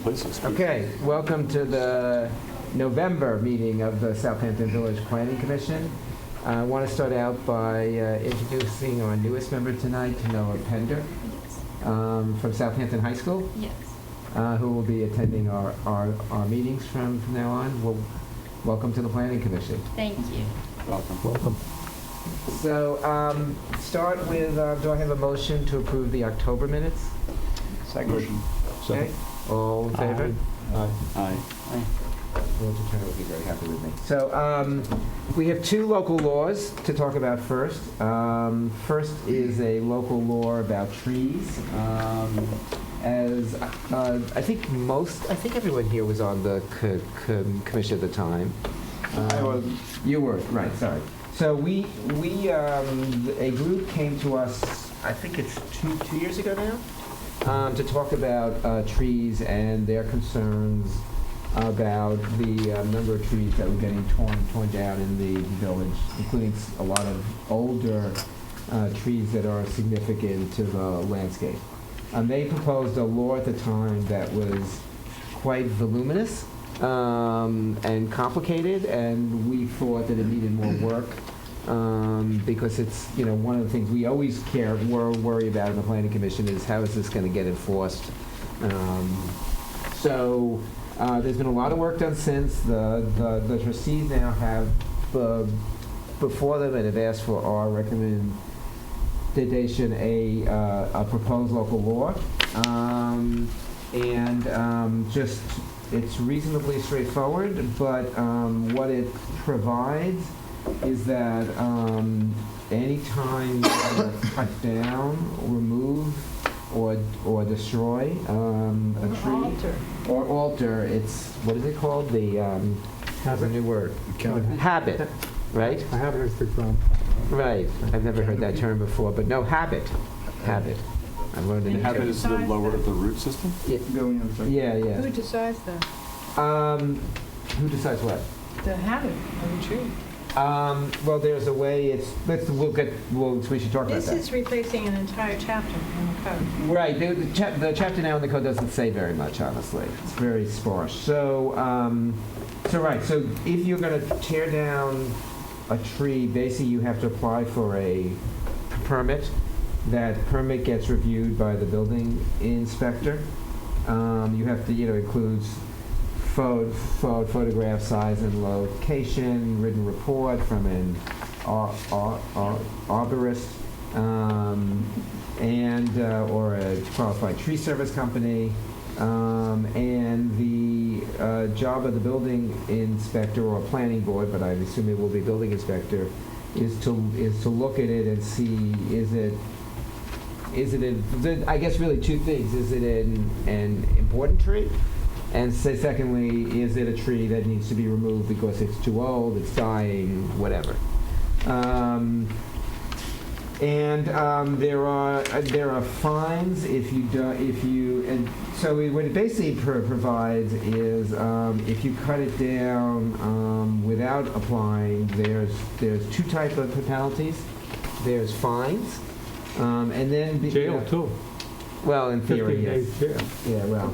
places. Okay, welcome to the November meeting of the Southampton Village Planning Commission. I want to start out by introducing our newest member tonight, Noah Pender, from Southampton High School, Yes. who will be attending our meetings from now on. Well, welcome to the Planning Commission. Thank you. Welcome. So, start with, do I have a motion to approve the October minutes? Motion. Okay, all in favor? Aye. Village attorney will be very happy with me. So, we have two local laws to talk about first. First is a local law about trees. As I think everyone here was on the commission at the time. I was. You were, right, sorry. So a group came to us, I think it's two years ago now, to talk about trees and their concerns about the number of trees that were getting torn down in the village, including a lot of older trees that are significant to the landscape. They proposed a law at the time that was quite voluminous and complicated, and we thought that it needed more work because it's, one of the things we always worry about in the Planning Commission is how is this going to get enforced. So there's been a lot of work done since. The trustees now have before them and have asked for our recommendation, a proposed local law. It's reasonably straightforward, but what it provides is that any time you cut down, remove, or destroy a tree or alter, it's what is it called? Has a new word. Habit, right? I have heard from. Right. I've never heard that term before, but no, habit. I've learned it. Habit is the lower of the root system? Yeah, yeah. Who decides that? Who decides what? The habit of the tree. Well, there's a way. We should talk about This that. is replacing an entire chapter in the code. Right. The chapter now in the code doesn't say very much, honestly. It's very sparse. So if you're going to tear down a tree, basically you have to apply for a permit. That permit gets reviewed by the building inspector. You have to, includes photograph, size and location, written report from an arborist, or a qualified tree service company. And the job of the building inspector or planning board, but I assume it will be building inspector, is to look at it and see I guess really two things. Is it an important tree? And secondly, is it a tree that needs to be removed because it's too old, it's dying, whatever. There are fines if you and so what it basically provides is if you cut it down without applying, there's two types of penalties. There's fines, and then Jail too. Well, in 15 theory, yes. days jail. Yeah, well,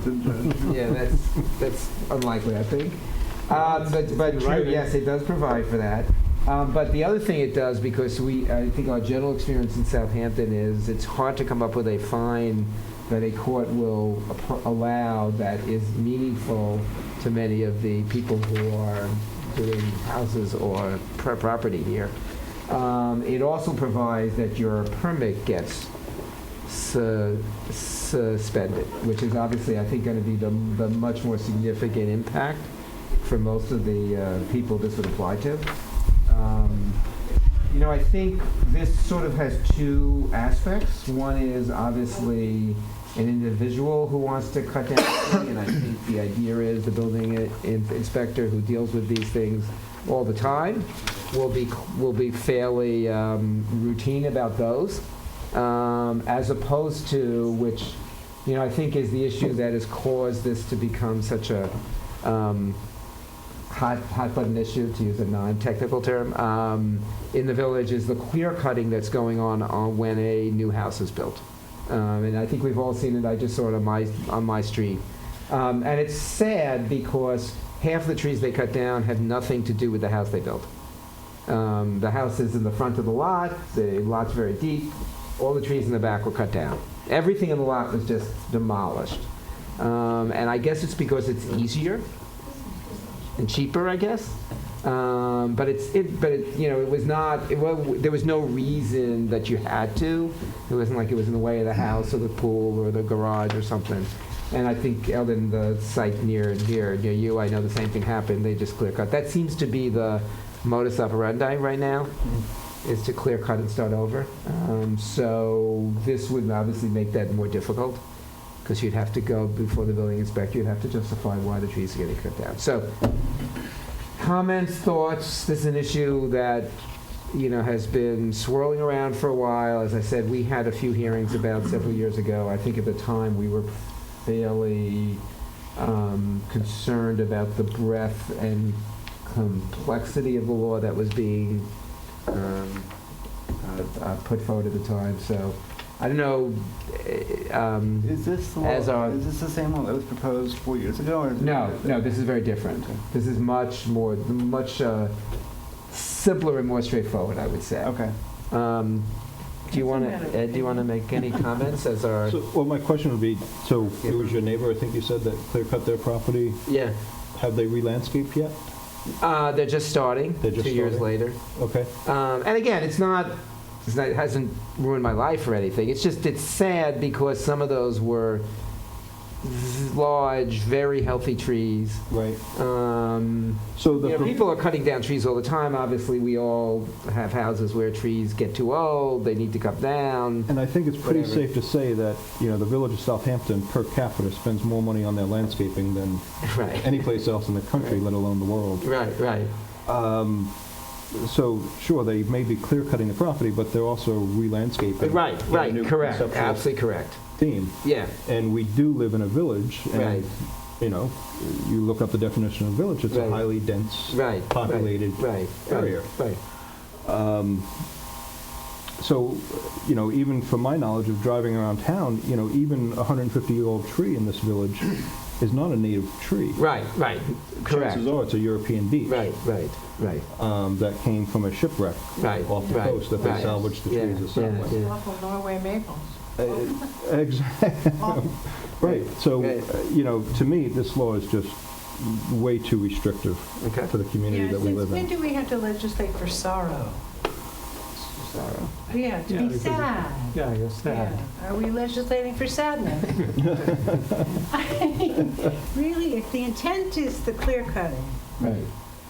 yeah, that's unlikely, I think. But true, yes, it does provide for that. But the other thing it does, because I think our general experience in Southampton is it's hard to come up with a fine that a court will allow that is meaningful to many of the people who are doing houses or property here. It also provides that your permit gets suspended, which is obviously, I think, going to be the much more significant impact for most of the people this would apply to. I think this sort of has two aspects. One is obviously an individual who wants to cut down a tree, and I think the idea is the building inspector who deals with these things all the time will be fairly routine about those. As opposed to, which, I think is the issue that has caused this to become such a hot button issue, to use a non-technical term, in the village, is the clear cutting that's going on when a new house is built. And I think we've all seen it. I just saw it on my street. And it's sad because half the trees they cut down had nothing to do with the house they built. The house is in the front of the lot, the lot's very deep, all the trees in the back were cut down. Everything in the lot was just demolished. And I guess it's because it's easier and cheaper, I guess. But it was not. There was no reason that you had to. It wasn't like it was in the way of the house or the pool or the garage or something. And I think Eldon, the site near you, I know the same thing happened. They just clear cut. That seems to be the modus operandi right now, is to clear cut and start over. So this would obviously make that more difficult, because you'd have to go before the building inspector. You'd have to justify why the trees are getting cut down. So, comments, thoughts. This is an issue that has been swirling around for a while. As I said, we had a few hearings about several years ago. I think at the time we were fairly concerned about the breadth and complexity of the law that was being put forward at the time. So I don't know. Is this the As our- is this the same one that was proposed 4 years ago? Or No, this is very different. This is much simpler and more straightforward, I would say. Okay. Do you want to, Ed, do you want to make any comments as our... So, well, my question would be, so it was your neighbor, I think you said, that clear cut their property. Yeah. Have they re-landscaped yet? They're just starting, They're just 2 years starting? later. Okay. And again, it hasn't ruined my life or anything. It's sad because some of those were large, very healthy trees. Right. So the People are cutting down trees all the time. Obviously, we all have houses where trees get too old, they need to cut down. And I think it's pretty Whatever. safe to say that, the village of Southampton per capita spends more money on their landscaping than Right. any place else in the country, let alone the world. Right. So, sure, they may be clear cutting the property, but they're also re-landscaping. Right, in a new correct. conceptual Absolutely correct. theme. Yeah, And we do live in a village, and, Right. You look up the definition of village, it's Right. a highly dense, right. populated right, area. Right. So, even from my knowledge of driving around town, even a 150-year-old tree in this village is not a native tree. Right. Correct. Chances are it's a European beech. Right. That came from a shipwreck Right. off the right, coast that they right. salvaged the trees assembly. Yeah. Awful Norway maples. Exactly. Right. So, Right. to me, this law is just way too restrictive Okay. for the community Yeah, that we since live when in. do we have to legislate for sorrow? Sorrow. Yeah, to Yeah, be because- sad. Yeah, you're sad. Yeah. Are we legislating for sadness? I mean, really, if the intent is the clear cutting, Right.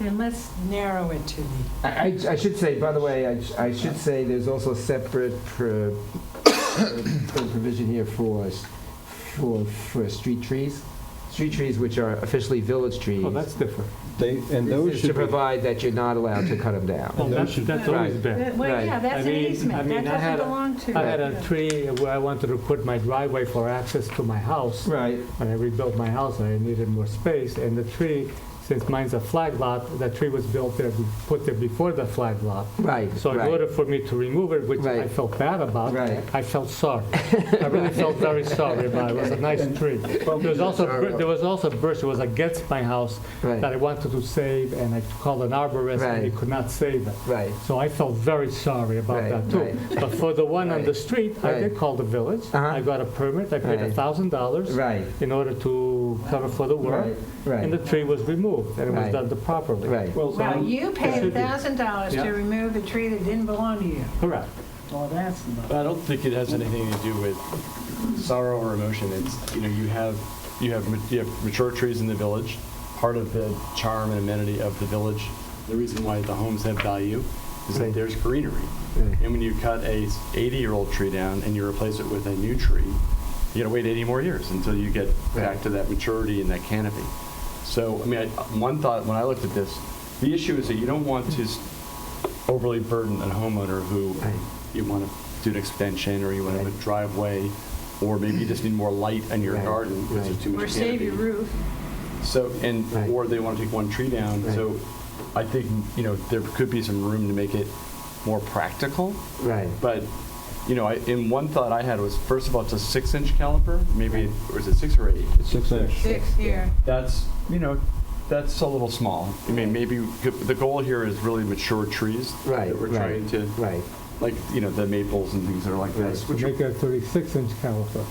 then let's narrow it to the. I should say, by the way, I should say there's also a separate provision here for street trees. Street trees, which are officially village trees. Oh, that's different. And This those is to should be, provide that you're not allowed to cut them down. Well, those that's, should- that's always Right. been. Well, Right. yeah, that's I an mean- easement. I mean, That I had doesn't a- belong to. I had a tree where I wanted to put my driveway for access to my house. Right. When I rebuilt my house, I needed more space, and the tree, since mine's a flag lot, the tree was built there, put there before the flag lot. Right. So in order for me to remove it, which I Right. felt bad about, Right. I felt sorry. I really felt very sorry about it. It was a nice tree. There was also a birch that was against my house Right. that I wanted to save, and I called an arborist, and he Right. could not save it. Right. So I felt very sorry about Right, that too. right. But for the one on the Right. street, I Right. did call the village. Uh-huh. I got a permit. I paid Right. $1,000 Right. in order to cover for the work, Right. and the tree was removed, and it was Right. done properly. Right. Well, you paid should be. $1,000 to Yeah. remove a tree that didn't belong to you. Correct. Well, that's not. I don't think it has anything to do with sorrow or emotion. It's, you have mature trees in the village. Part of the charm and amenity of the village, the reason why the homes have value is Right. that there's greenery. Right. And when you cut a 80-year-old tree down and you replace it with a new tree, you gotta wait 80 more years until you get back Right. to that maturity and that canopy. So, I mean, one thought when I looked at this, the issue is that you don't want to overly burden a homeowner who Right. you want to do an extension, or you want to have a driveway, or maybe you just need more light in your Right. garden because there's too much Or save canopy. your roof. So, Right. or they want to take one tree down. Right. So I think, there could be some room to make it more practical, Right. but in one thought I had was, first of all, it's a 6-inch caliper, maybe, or is it 6 or 8? 6 inch. 6 here. That's, that's a little small. I mean, maybe the goal here is really mature trees. Right, That we're right, trying to, right. like, the maples and things that are like this. To make a 36-inch caliper.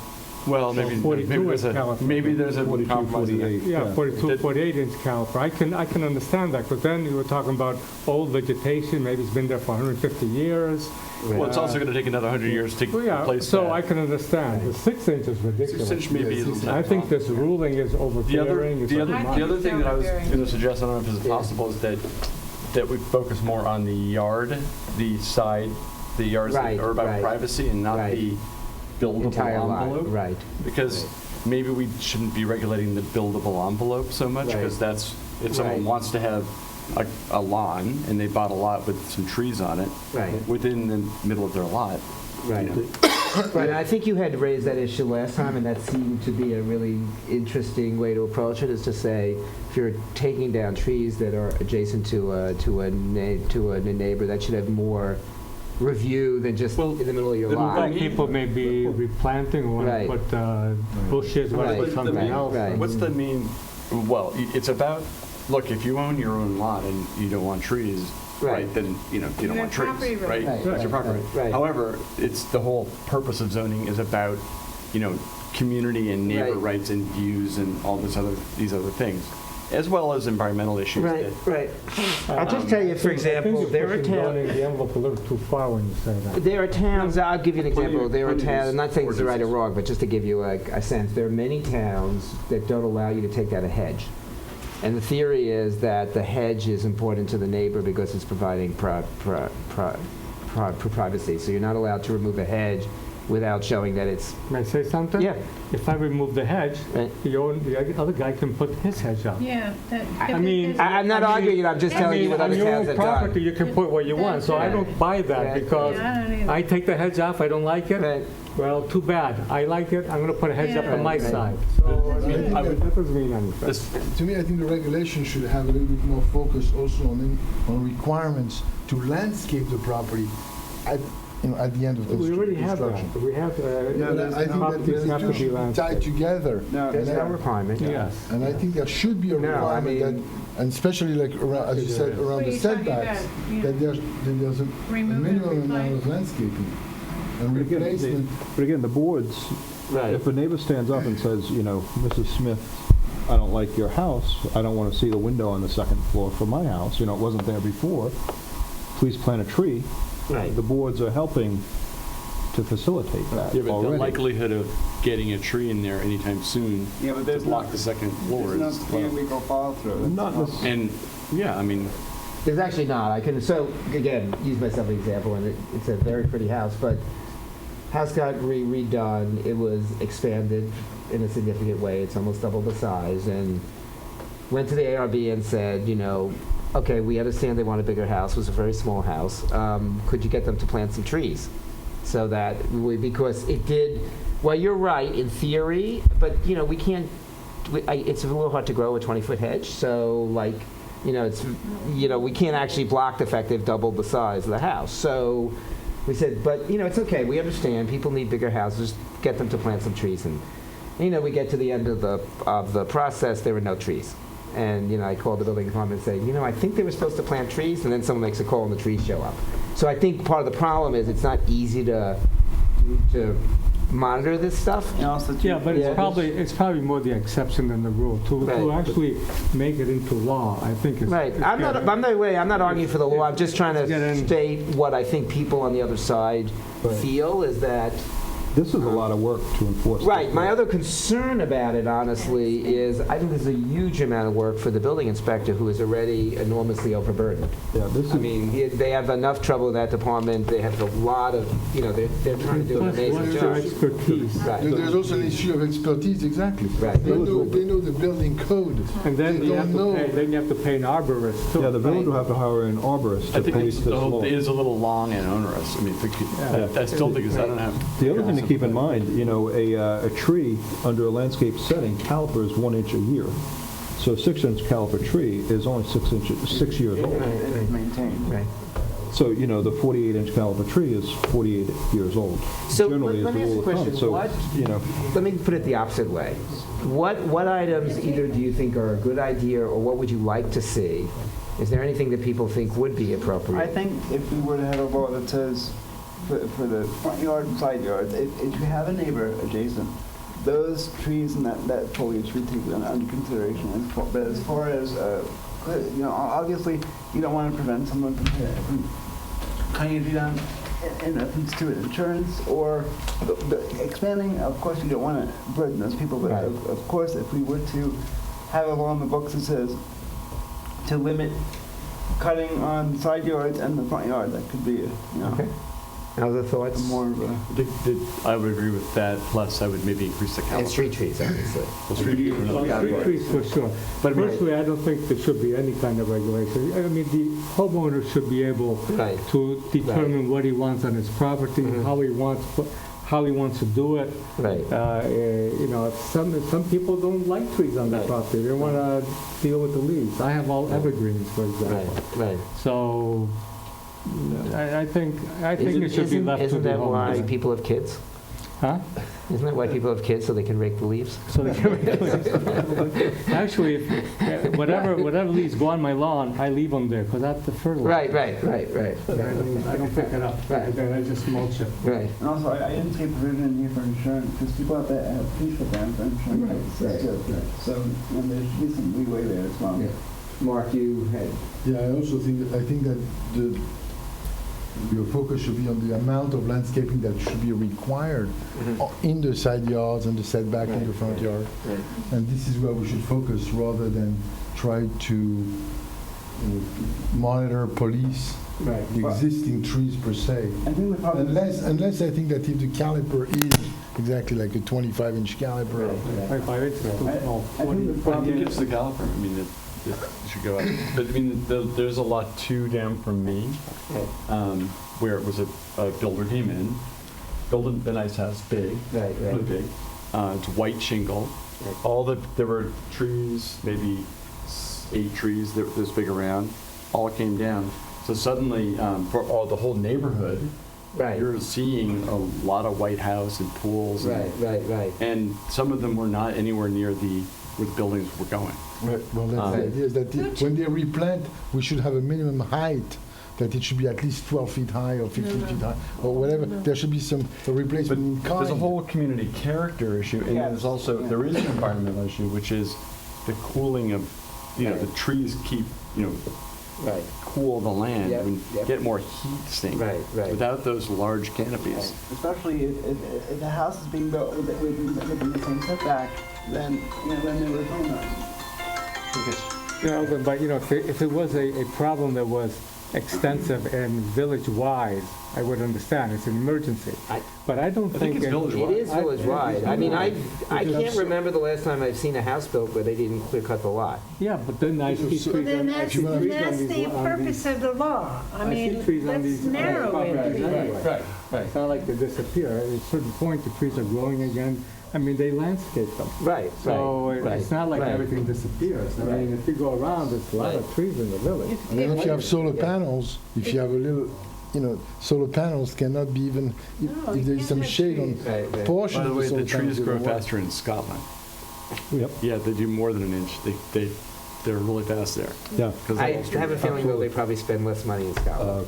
Well, So maybe 42-inch caliper. maybe there's a 42, compromise in there. 48. Yeah, Yeah. 42, 48-inch caliper. I can understand that, but then you were talking about old vegetation, maybe it's been there for 150 years. Well, it's also going to take another 100 years to Well, yeah, replace so that. I can understand. The 6-inch is 6 ridiculous. inch maybe is I think this ruling is overbearing. It's the over- other thing that I was overbearing. going to suggest, I don't know if it's possible, is that we focus more on the yard, the side, the yards that Right, are about right, privacy and not right. the buildable Entire lot, envelope. right. Because maybe we shouldn't be regulating the buildable envelope so much, Right. because that's, if someone Right. wants to have a lawn and they bought a lot with some trees on it, Right. within the middle of their lot. Right. Right, and I think you had raised that issue last time, and that seemed to be a really interesting way to approach it, is to say, if you're taking down trees that are adjacent to a neighbor, that should have more review than just Well, in the middle of your the- lot. Some people may be replanting or want Right. to put bushes, want to Right, put something right, else. right. What's the mean, well, it's about, look, if you own your own lot and you don't want trees, Right. right, then, you don't You want have trees, property right? rights. Right, That's your property. right. However, it's, the whole purpose of zoning is about, community and neighbor Right. rights and views and all these other things, as well as environmental issues. Right, that- right. I'll just tell you, for I think example, you're there are pushing towns. zoning the envelope a little too far when you say that. There are towns, I'll give you an example, there are plenty of towns, I'm not saying it's right or ordinances. wrong, but just to give you a sense, there are many towns that don't allow you to take down a hedge. And the theory is that the hedge is important to the neighbor because it's providing privacy. So you're not allowed to remove a hedge without showing that it's, May I say something? yeah, If I remove the hedge, right. the other guy can put his hedge up. Yeah. I mean, I'm not arguing it, I'm just telling you what other on your towns own have property, done. you can put what you want, so I don't buy that Right. because Yeah, I don't either. I take the hedge off, I don't like it. Right. Well, too bad. I like it, I'm gonna put a hedge up Yeah. on my Right, right. side. So, I mean, I would- that doesn't mean anything. This- To me, I think the regulation should have a little bit more focus also on requirements to landscape the property at, at the end of the We already have construction. that. We have, But I think that properties have the to two be should be tied landscaped. together. No, There's no And requirement. Yes. and I think there should be a No, I requirement that, mean- and especially like, as you said, around What are the you talking setbacks, about? You that know, there's a remove and minimum amount replace. of landscaping and But again, replacement. But again, the boards, Right. if a neighbor stands up and says, Mrs. Smith, I don't like your house, I don't want to see the window on the second floor for my house, it wasn't there before, please plant a tree. Right. The boards are helping to facilitate that Yeah, but the already. likelihood of getting a tree in there anytime soon Yeah, but to there's block no- the second floor There's is no low. legal follow through. Not necessarily. And, yeah, I mean, There's actually not. I can, so, again, use myself as an example, and it's a very pretty house, but house got redone, it was expanded in a significant way, it's almost double the size, and went to the ARB and said, okay, we understand they want a bigger house, it was a very small house, could you get them to plant some trees? So that, because it did, well, you're right, in theory, but, we can't, it's a little hard to grow a 20-foot hedge, so, it's, we can't actually block the fact they've doubled the size of the house. So we said, but, it's okay, we understand, people need bigger houses, get them to plant some trees. And, we get to the end of the process, there were no trees. And, I called the building department and said, I think they were supposed to plant trees, and then someone makes a call and the trees show up. So I think part of the problem is it's not easy to monitor this stuff. And also, Yeah, but Yeah. it's probably more the exception than the rule. To Right. actually make it into law, I think is. Right. is I'm not arguing for the law. I'm just trying Get to in. state what I think people on the other side Right. feel is that. This is a lot of work to enforce. Right. My other concern about it, honestly, is I think there's a huge amount of work for the building inspector who is already enormously overburdened. Yeah, this I is, mean, they have enough trouble in that department. They have a lot of, they're trying to do an Plus, amazing what's their job. expertise? Right. There's also an issue of expertise, exactly. Right. They know the building code. And then They you have don't to know. pay, then you have to pay an arborist too. yeah, the village will have to hire an arborist I to think police it's, this the whole law. it is a little long and onerous. I mean, if it could, I still think it's, I don't have. The other thing to keep in mind, a tree under a landscape setting calipers 1 inch a year. So a 6-inch caliper tree is only 6 years old. maintained. Right. So, you know, the 48-inch caliber tree is 48 years old. So Generally, let is me the ask you a rule of thumb. question. So, What- you know, Let me put it the opposite way. What items either do you think are a good idea, or what would you like to see? Is there anything that people think would be appropriate? I think if we were to have a law that says for the front yard and side yards, if you have a neighbor adjacent, those trees and that foliage should be taken under consideration. But as far as, you know, obviously, you don't want to prevent someone from cutting a tree down in reference to insurance or the expanding. Of course, you don't want to burden those people, but Right. of course, if we were to have a law in the books that says to limit cutting on side yards and the front yard, that could be, you know, Okay. Other thoughts? more of a... I would agree with that, plus I would maybe increase the And caliber. street trees, obviously. Well, street trees are Well, another- street trees for sure. But I mean- Personally, I don't think there should be any kind of regulation. I mean, the homeowner should be able Right. to determine what he wants on his property, Mhm. how he wants to do it. Right. You know, some people don't like trees on their Right. property. They want to deal with the leaves. I have all evergreens, for example. Right. So I think it should be left to Isn't the that why homeowner. people have kids? Huh? Isn't that why people have kids, so they can rake the leaves? So they can actually, whatever leaves go on my lawn, I leave them there because that's the fertilizer. Right. I don't pick it up. Right. Then I just mulch it. Right. And also, I didn't see a provision in here for insurance, because people out there have trees put down for insurance. Right. So, and there should be some leeway there as well. Yeah. Mark, you had... Yeah, I also think that your focus should be on the amount of landscaping that should be required in the side yards and the setback in the front yard. Right. And this is where we should focus rather than try to monitor, police Right. the existing trees per se. I think the problem Unless I think that if the caliper is exactly like a 25-inch caliper, 25 inches. Oh, I think the Well, problem it is... gives the caliper, I mean, it should go up. But I mean, there's a lot too down from me, where it was a builder came in, built a nice house, big, really big. It's white shingle. There were trees, maybe 8 trees this big around, all came down. So suddenly, for the whole neighborhood, Right. you're seeing a lot of white house and pools. Right. And some of them were not anywhere near where the buildings were going. well, that's the idea is that when they replant, we should have a minimum height, that it should be at least 12 feet high or 15 feet high, or whatever. There should be some replacement in kind. There's a whole community character issue, and Yes. there is an environmental issue, which is the cooling of, the trees keep, Right. cool the land Yep, and yep. get more heat sink. Right. Without those large canopies. Especially if the house is being built within the same setback, then they were doing that. But if it was a problem that was extensive and village-wide, I would understand. It's an emergency. But I don't I think think... it's village-wide. It is village-wide. I mean, I can't Because- remember the last time I've seen a house built where they didn't clear cut the lot. Yeah, but then I see trees Well, then I that's, see trees on that's these- the on purpose of the law. I I see mean, trees on let's these narrow properties it. anyway. It's not like they disappear. At a certain point, the trees are growing again. I mean, they landscape them. Right. So it's not like right. everything disappears. I mean, if you go around, there's a lot of trees in the village. And then if you have solar panels, if you have a little, solar panels cannot be even, No, if you there's can't some have shade on trees. Right. portion By the of way, the solar the panels. trees grow faster in Scotland. Yep. Yeah, they do more than an inch. They're really fast there. Yeah. 'Cause I they're- have a feeling, though, they probably spend less money in Scotland.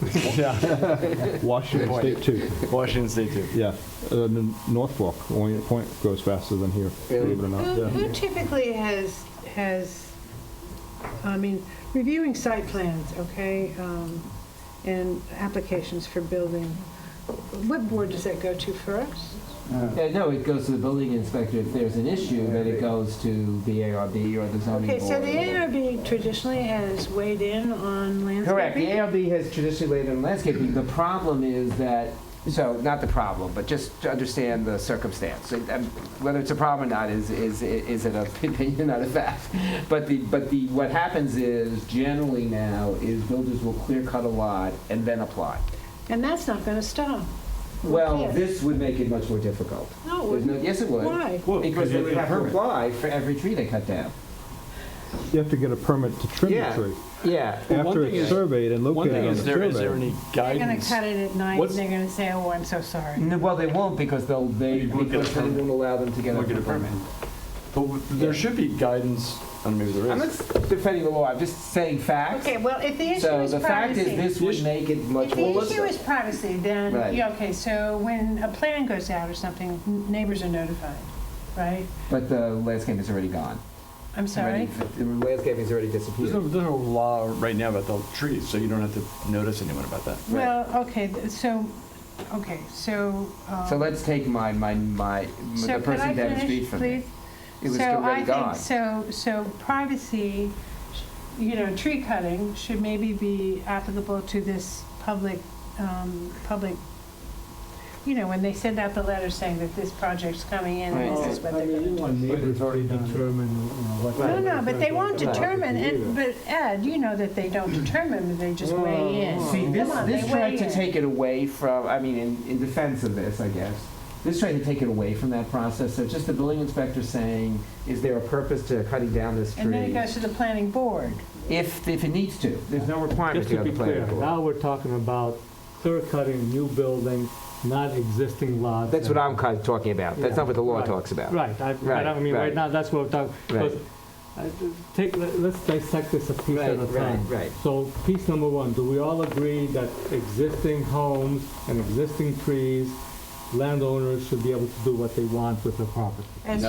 Washington State too. Washington State too. Yeah. Norfolk, Orient Point goes faster than here, Really? believe it or not. Yeah. Who typically I mean, reviewing site plans, okay, and applications for building, what board does that go to first? No, it goes to the building inspector. If there's an issue, then it goes to the ARB or the zoning Okay, board. so the ARB traditionally has weighed in on landscaping? Correct. The ARB has traditionally laid in landscaping. The problem is that, so not the problem, but just to understand the circumstance. Whether it's a problem or not is an opinion, not a fact. But what happens is generally now is builders will clear cut a lot and then apply. And that's not going to stop. Well, Yes. this would make it much more difficult. No, it There's wouldn't. yes, it would. Why? Because they would have to apply for every tree they cut down. You have to get a permit to trim the Yeah. tree. Yeah. Well, one After thing it's is- surveyed and One located thing on the is, is there survey. any They're gonna guidance? cut it at night, and What's- they're gonna say, oh, I'm so sorry. No, well, they won't because they won't get a because they permit. won't allow them to get Won't get a a permit. But there should be guidance, I don't know, maybe there I'm is. not defending the law. I'm just saying facts. Okay, well, if the issue So is the fact is, privacy, this would make it much if more. the issue is privacy, then, Right. yeah, okay, so when a plan goes out or something, neighbors are notified, right? But the landscape is already gone. I'm sorry? The landscaping has already disappeared. There's no law right now about the trees, so you don't have to notice anyone about that. Well, so, So let's take so the could I person down the finish, street from me. please? It was So already I gone. think, so privacy, tree cutting should maybe be applicable to this public, when they send out the letter saying that this project's coming in and this is what they're gonna do. want neighbors to determine, what. No, no, but they won't Right. determine, but Ed, you know that they don't determine, they just weigh in. See, this, Come on, this they tried weigh to in. take it away from, in defense of this, I guess, this tried to take it away from that process. So just the building inspector saying, is there a purpose to cutting down this tree? And then it goes to the planning board. If it needs to. There's no requirement Just to to go be to the planning clear, board. now we're talking about clear cutting new building, not existing lots. That's what I'm kind of talking about. That's not what the law Right. talks about. Right, Right, right right. now, that's what we're talking, Right. let's dissect this a piece Right, at a time. right. So piece number one, do we all agree that existing homes and existing trees, landowners should be able to do what they want with their property? As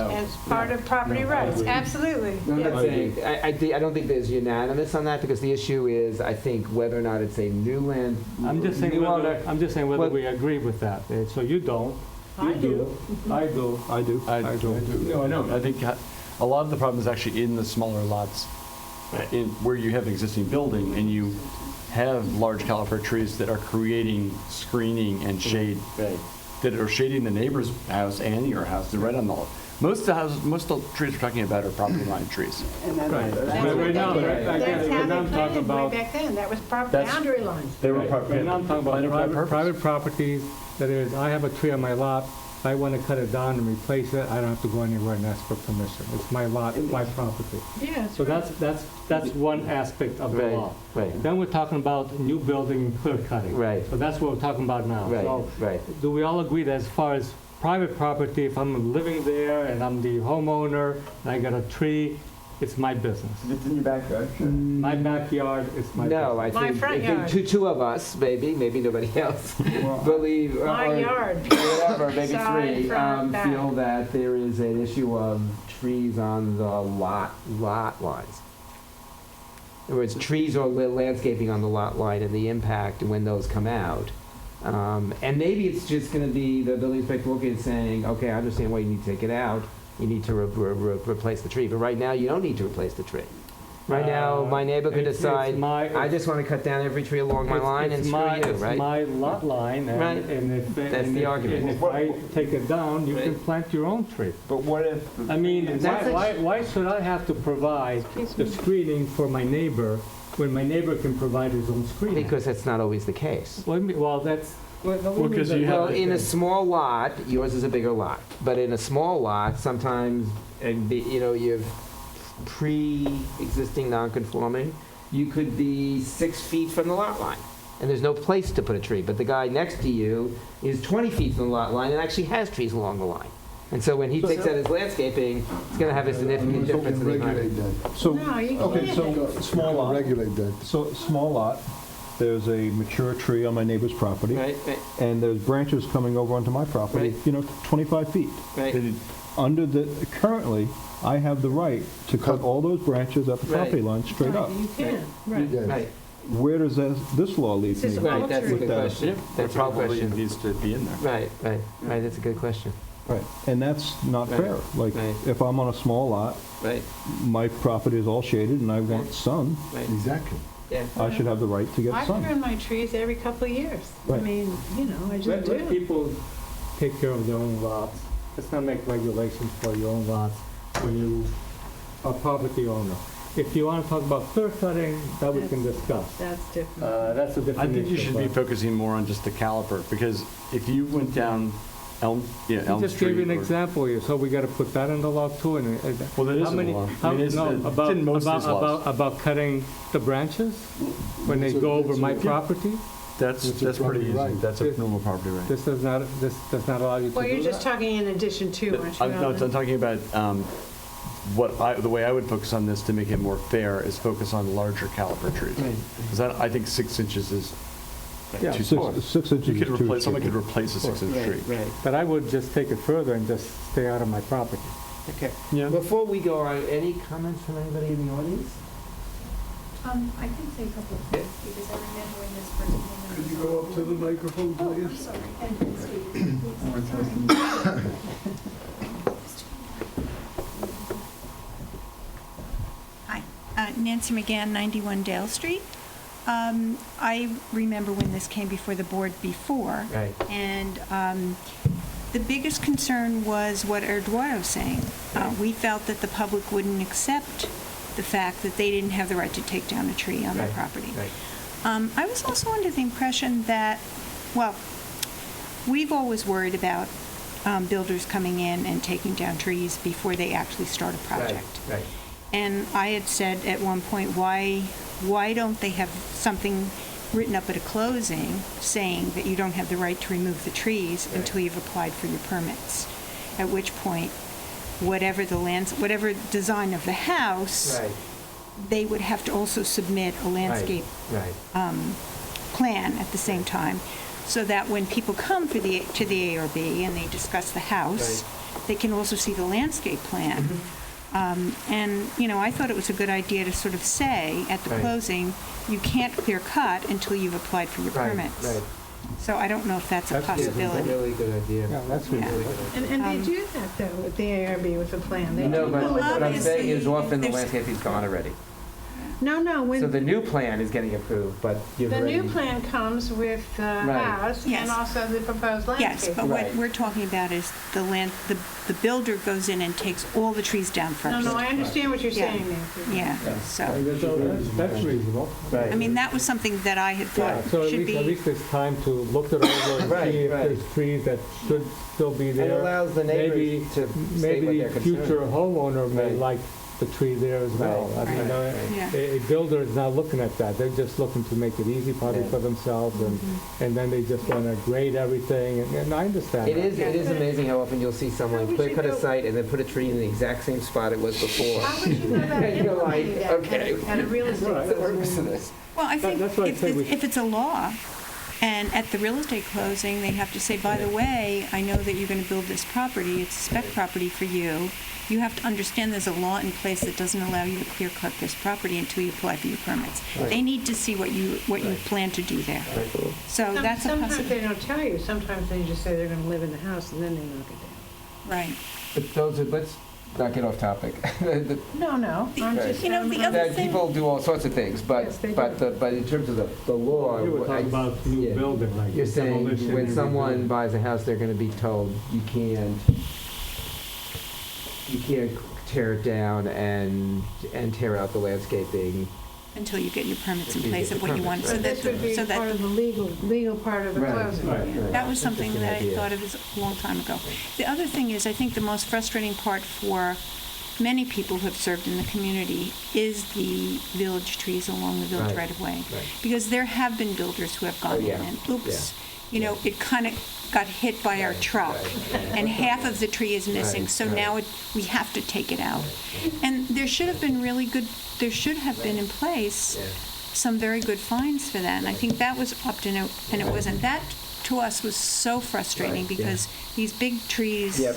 part of property rights, absolutely, No, I'm yes. not saying, I don't think there's unanimous on that because the issue is, I think, whether or not it's a new land. I'm just saying new owner- whether Well- we agree with that. So you don't. I You do. I do. I do. I do. No, I know. I think a lot of the problem is actually in the smaller lots, in where you have existing building and you have large caliper trees that are creating screening and shade that are shading the neighbor's house and your house. They're right on the, most of the trees we're talking about are property line trees. And then Right. That's Right what now, they right, did. I get That's it. how Right now they I'm talking planted way about- back then, that was That's- boundary lines. They were Right now I'm talking about planted for that purpose. private properties, that is, I have a tree on my lot, if I want to cut it down and replace it, I don't have to go anywhere and ask for permission. It's my lot, my property. Yeah, So that's one aspect of the Right, law. right, Then we're talking about new building and clear cutting. right, So that's what we're talking about now. right, So right. do we all agree that as far as private property, if I'm living there and I'm the homeowner, and I got a tree, it's my business. If it's in your backyard, sure. My backyard, it's my business. No, I My think, front I think yard. two of us, maybe nobody else, believe, my or yard. whatever, maybe Side, three, front, back. feel that there is an issue of trees on the lot lines. In other words, trees or landscaping on the lot line and the impact when those come out. And maybe it's just gonna be the building inspector looking and saying, okay, I understand why you need to take it out. You need to replace the tree, but right now you don't need to replace the tree. Right now, my neighbor could It's decide, my- I just wanna cut down every tree along my line and screw you, It's right? my lot line, Right. and if... That's and the if- argument. And if I take it down, you can plant your own tree. But what if? I mean, That's why should I have to provide the screening for my neighbor when my neighbor can provide his own screening? Because that's not always the case. Well, that's... because you have- Well, in a small lot, yours is a bigger lot, but in a small lot, sometimes, you have pre-existing non-conforming, you could be 6 feet from the lot line, and there's no place to put a tree, but the guy next to you is 20 feet from the lot line and actually has trees along the line. And so when he takes out his landscaping, it's gonna have a significant So difference in the regulate environment. that. So, No, you okay, can't. so small lot. Regulate that. So, small lot, there's a mature tree on my neighbor's property, Right, and there's branches coming over onto my property, Right. 25 feet. right. Currently, I have the right to cut all those branches at the property Right. line straight up. You can, right. Yes. Right, Where does this law leave This is me? right, that's a With good that. question. Yeah, That's a good probably question. needs to be in there. Right, that's a good question. Right, and that's not Right. fair. Like, Right. if I'm on a small lot, Right, my property is all shaded and I want sun, right, Exactly. yeah. I should have the right to get I sun. prune my trees every couple of years. I Right. mean, I just Let do. people take care of their own lots. Let's not make regulations for your own lots when you are a property owner. If you want to talk about clear cutting, that we can discuss. That's different. That's a I different issue. think you should be but- focusing more on just the caliper, because if you went down Elm, yeah, Elm Just Street. gave you an or- example here, so we gotta put that in the law too, and. Well, that is how in the many- law. how- I mean, it's- no, it's about- in most of these about- laws. About cutting the branches when they go over my property? That's It's a pretty property easy. right. That's a normal property right. This does not allow you to do that? Well, you're just talking in addition to, aren't you? No, Ellen? I'm talking about the way I would focus on this to make it more fair is focus on larger caliber trees. Because I think 6 inches is Yeah, too small. 6 inches You could is too replace, someone could cheap. replace a 6-inch tree. Right. But I would just take it further and just stay out of my property. Okay. Yeah. Before we go on, any comments from anybody in the audience? I can say a couple of things, because I remember when this person came in. Could you go up to the microphone, Oh, I'm please? sorry, and Steve, Hi, Nancy McGann, 91 Dale Street. I remember when this came before the board before. Right. And the biggest concern was what Eduardo's saying. We felt that the public wouldn't accept the fact that they didn't have the right to take down a tree on their Right, property. right. I was also under the impression that, well, we've always worried about builders coming in and taking down trees before they actually start a project. Right. And I had said at one point, why don't they have something written up at a closing saying that you don't have the right to remove the trees Right. until you've applied for your permits? At which point, whatever design of the house, Right. they would have to also submit a landscape Right. plan at the same time, so that when people come to the ARB and they discuss the house, they can also see the landscape plan. And, I thought it was a good idea to sort of say at the Right. closing, you can't clear cut until you've applied for your Right, permits. right. So I don't know if that's a That's good. possibility. Really good idea. Yeah, that's Yeah. really good. And they do that, though, with the ARB, with the plan. They No, do but go with what I'm the- saying is often the There's- landscaping's gone already. No, So the when, new plan is getting approved, but you've the already... new plan comes with the Right. house Yes. and also the proposed Yes, landscape. but Right. what we're talking about is the builder goes in and takes all the trees down first. No, I understand what you're Yeah. saying, Nancy. Yeah, so, So that's reasonable. Right. I mean, that was something that I had Yeah, thought so should at be. least it's time to look it over and Right, see if right. there's trees that should still be It there. allows the Maybe- neighbors to state what Maybe they're the concerned. future homeowner may Right. like the tree there as well. Right, I mean, right, Yeah. A builder is not looking at that. They're just looking to make it easy probably Yeah. for themselves, and then they just want to grade everything, and I understand It that. is amazing how often you'll see someone would clear you cut a know- site and then put a tree in the exact same spot it was before. How would you know about And you're like, implementing that okay. at a real estate? Right. What's the purpose of this? Well, I think That's why I if say we- if it's a law, and at the real estate closing, they have to say, by the way, I know that you're going to build this property, it's a spec property for you. You have to understand there's a law in place that doesn't allow you to clear cut this property until you apply for your permits. They need to see what you plan to do there. So that's a Sometimes possibility. they don't tell you, sometimes they just say they're gonna live in the house and then they knock it Right. But those are, let's not get off topic. The- down. No, I'm Right. just. You know, the other That thing- people do all sorts of things, but, Yes, they but, but in terms of the law... You were talking about new yeah. building, like You're saying demolition when and someone rebuilding. buys a house, they're gonna be told, you can't tear it down and tear out the landscaping. Until you get your permits in Until you place get of your what you want. permits, So So this would be that part of the legal part of the Right, closing. right. That was something Interesting that I idea. thought of as a long time ago. The other thing is, I think the most frustrating part for many people who have served in the community is the village trees along the village Right, right-of-way. right. Because there have been builders who have Oh, gone yeah, in and, oops, it kind of got hit by our truck, and half of the tree is missing, Right, so right. now we have to take it out. And there should have been in place some very good fines for that, and I think that was upped and it wasn't. That, to us, was so frustrating, Right, yeah. because these big trees Yep.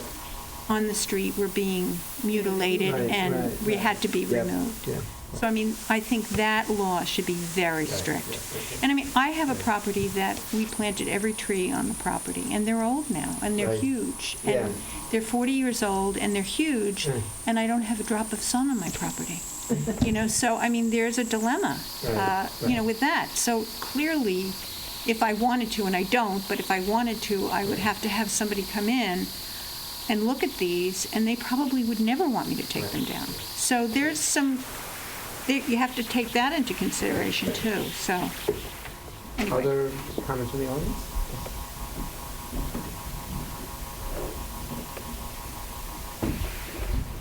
on the street were being mutilated Right, and right, had to be Yep, removed. yeah. So, I mean, I think that law should be very strict. And I mean, I have a property that we planted every tree on the property, and they're old now, and they're Right. huge. Yeah. And they're 40 years old, and they're huge, Mm. and I don't have a drop of sun on my property. So, I mean, there's a dilemma, Right, with that. So clearly, if I wanted to, and I don't, but if I wanted to, I would have to have somebody come in and look at these, and they probably would never want me to take them down. So there's you have to take that into consideration too, so, anyway. Other comments from the audience?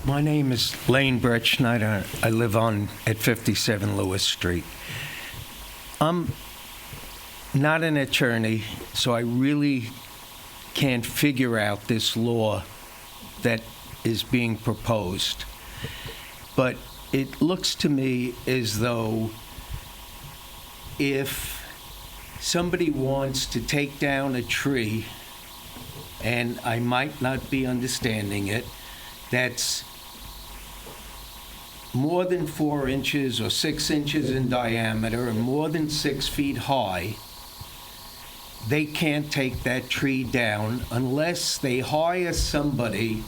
My name is Lane Brett Schneider. I live at 57 Lewis Street. I'm not an attorney, so I really can't figure out this law that is being proposed. But it looks to me as though if somebody wants to take down a tree, and I might not be understanding it, that's more than 4 inches or 6 inches in diameter and more than 6 feet high, they can't take that tree down unless they hire somebody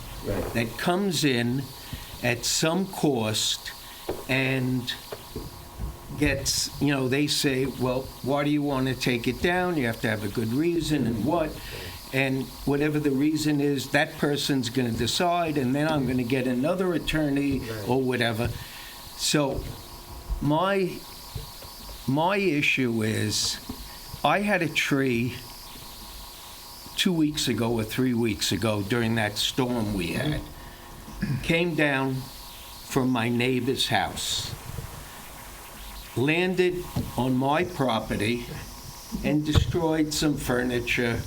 that comes in at some cost and gets, they say, well, why do you want to take it down? You have to have a good reason and what. And whatever the reason is, that person's going to decide, and then I'm going to get another attorney or whatever. So my issue is, I had a tree 2 weeks ago or 3 weeks ago during that storm we had, came down from my neighbor's house, landed on my property, and destroyed some furniture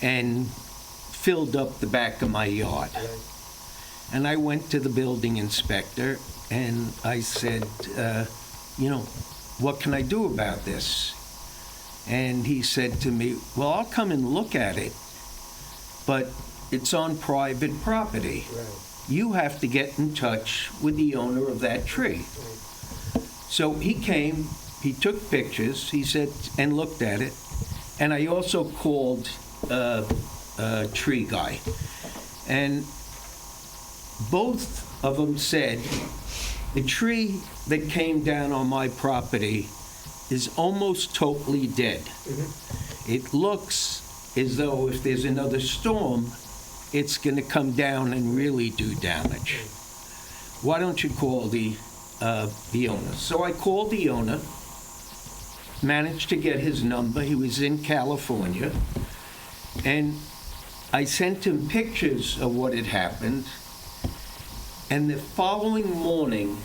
and filled up the back of my yard. And I went to the building inspector and I said, what can I do about this? And he said to me, well, I'll come and look at it, but it's on private property. You have to get in touch with the owner of that tree. So he came, he took pictures, he said, and looked at it, and I also called a tree guy. And both of them said, the tree that came down on my property is almost totally dead. It looks as though if there's another storm, it's going to come down and really do damage. Why don't you call the owner? So I called the owner, managed to get his number. He was in California. And I sent him pictures of what had happened. And the following morning,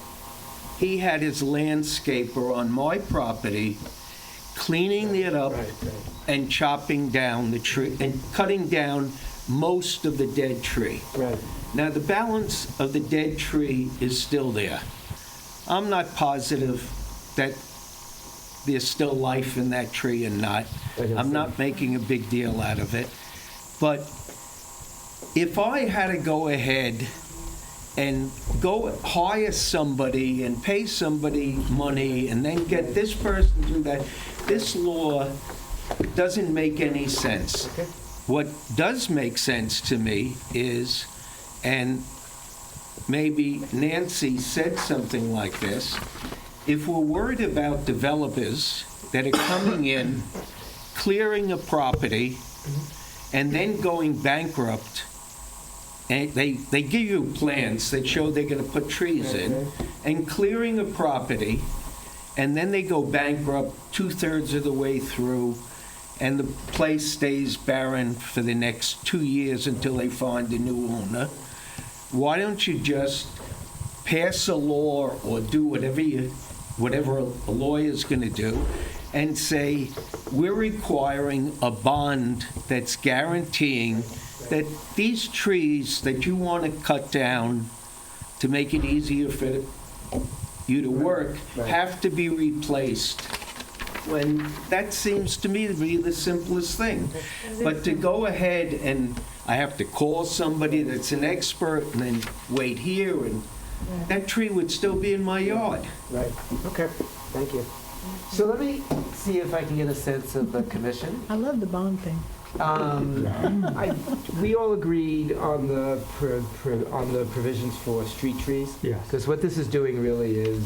he had his landscaper on my property cleaning it up and chopping down the tree and cutting down most of the dead tree. Now, the balance of the dead tree is still there. I'm not positive that there's still life in that tree or not. I'm not making a big deal out of it. But if I had to go ahead and go hire somebody and pay somebody money and then get this person to do that, this law doesn't make any sense. What does make sense to me is, and maybe Nancy said something like this, if we're worried about developers that are coming in, clearing a property, and then going bankrupt, and they give you plans that show they're going to put trees in, and clearing a property, and then they go bankrupt 2/3 of the way through, and the place stays barren for the next 2 years until they find a new owner. Why don't you just pass a law or do whatever a lawyer's going to do, and say, we're requiring a bond that's guaranteeing that these trees that you want to cut down to make it easier for you to work have to be replaced. When that seems to me to be the simplest thing. But to go ahead and I have to call somebody that's an expert and then wait here, and that tree would still be in my yard. Right, okay, thank you. So let me see if I can get a sense of the commission. I love the bond thing. We all agreed on the provisions for street trees. Yes. Because what this is doing really is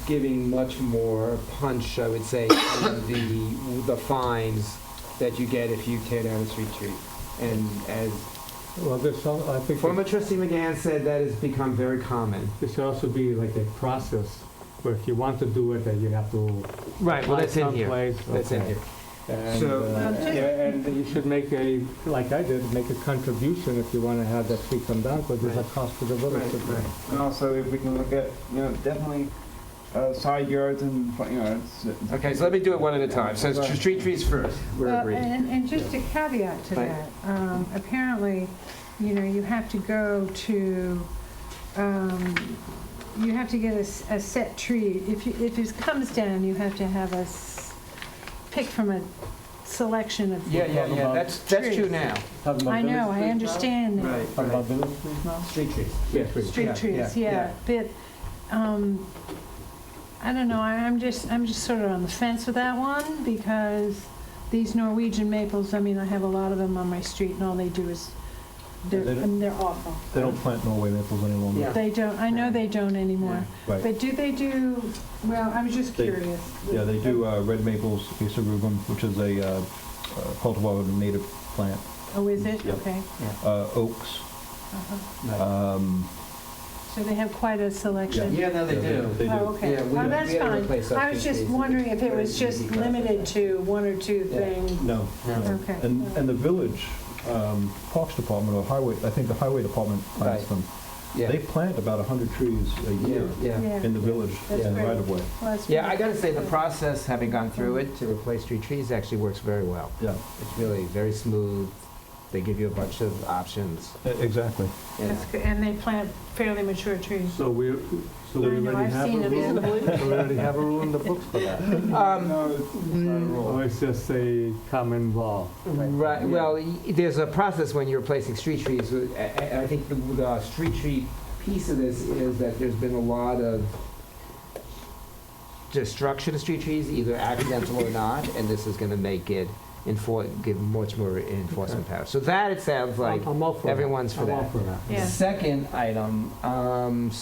giving much more punch, I would say, to the fines that you get if you tear down a street tree. And as Well, this, I think former trustee McGann said, that has become very common. this should also be like a process where if you want to do it, that you have to. Right, well, that's in here. someplace. That's in Okay. here. And, So- and you should make like I did, make a contribution if you want to have that tree come down, because there's a cost to the village. to do it. And also, if we can look at, definitely side yards and front yards. Okay, so let me do it one at a time. So it's street trees first. We're Well, agreed. and just a caveat to Right. that, apparently, you have to go to, you have to get a set tree. If it comes down, you have to have pick from a selection of. Yeah. That's true trees. now. Talking about I know, village I trees now? understand that. Right. Talking about village trees now? Street trees. Yeah, trees. Street trees, yeah, but, I don't know, I'm just sort of on the fence with that one, because these Norwegian maples, I mean, I have a lot of them on my street, and all they do is, they're awful. They don't plant Norway maples any longer. Yeah. They don't, I know they don't anymore, Right. but do they do, well, I was just They- curious. Yeah, they do red maples, Acer rubrum, which is a cultivar of a native plant. Oh, is it? Yep. Okay. Oaks. Uh-huh. So they have quite a selection? Yeah, no, they do. They do. Oh, okay. Yeah, we- Oh, that's we had to fine. replace our I was tree just trees. wondering if it was Very just easy limited to one or two Yeah. things. No. No. Okay. And the village, Parks Department or Highway, I think the Highway Department plants Right. them. Yeah. They plant about 100 trees a year Yeah. Yeah. in the village, That's in the great. right of way. Well, that's Yeah, I great. gotta say, the process, having gone through it, to replace street trees actually works very well. Yeah, It's really very smooth. They give you a bunch of options. exactly. That's good. And they plant fairly mature trees. So we I know, already I've have seen a them. rule, we already have a rule in the books for that? No, it's not a rule. Or it's just a common law? Right, well, there's a process when you're replacing street trees. I think the street tree piece of this is that there's been a lot of destruction of street trees, either accidental or not, and this is gonna make it give much more enforcement power. So that, it sounds like, I'm all for that. everyone's for I'm that. all for that. Yeah. Second item, an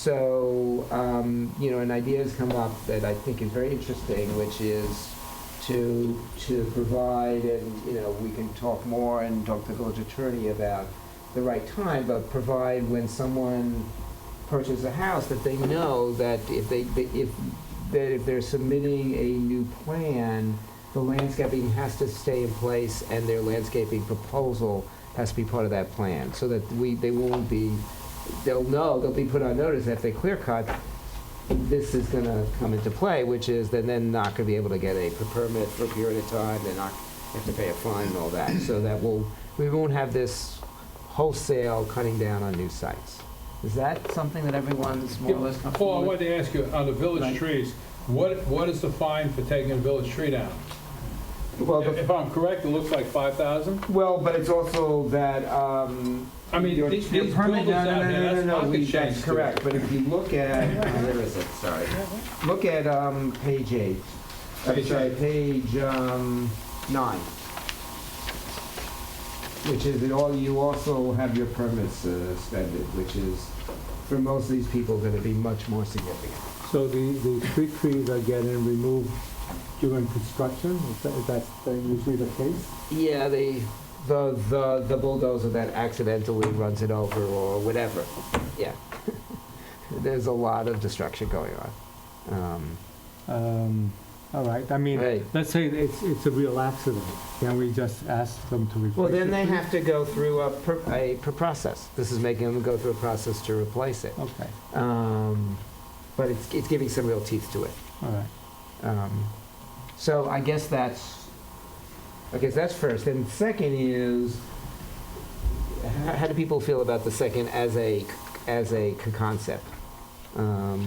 idea has come up that I think is very interesting, which is to provide, and, we can talk more and talk to the village attorney about the right time, but provide when someone purchases a house, that they know that if they're submitting a new plan, the landscaping has to stay in place, and their landscaping proposal has to be part of that plan, so that they'll know, they'll be put on notice that if they clear cut, this is gonna come into play, which is they're then not gonna be able to get a permit for a period of time, they have to pay a fine and all that, so that we won't have this wholesale cutting down on new sites. Is that something that everyone's more or less Paul, I comfortable with? wanted to ask you, on the village Right. trees, what is the fine for taking a village tree down? Well, If I'm correct, it looks like 5,000? well, but it's also that, I mean, your these permit, buildings no, out there, that's pocket change that's to correct, it. but if you look at, where is it, sorry. Look at, page 8. I'm Page sorry, 8. page, 9. Which is, you also have your permits suspended, which is, for most of these people, gonna be much more significant. So the street trees are getting removed during construction? Is that usually the case? Yeah, the bulldozer that accidentally runs it over or whatever, yeah. There's a lot of destruction going on. All right, I mean, Right. let's say it's a real accident. Can we just ask them to replace it? Well, then they have to go through a process. This is making them go through a process to replace it. Okay, But it's giving some real teeth to it. all right. So I guess that's first. And second is, how do people feel about the second as a concept?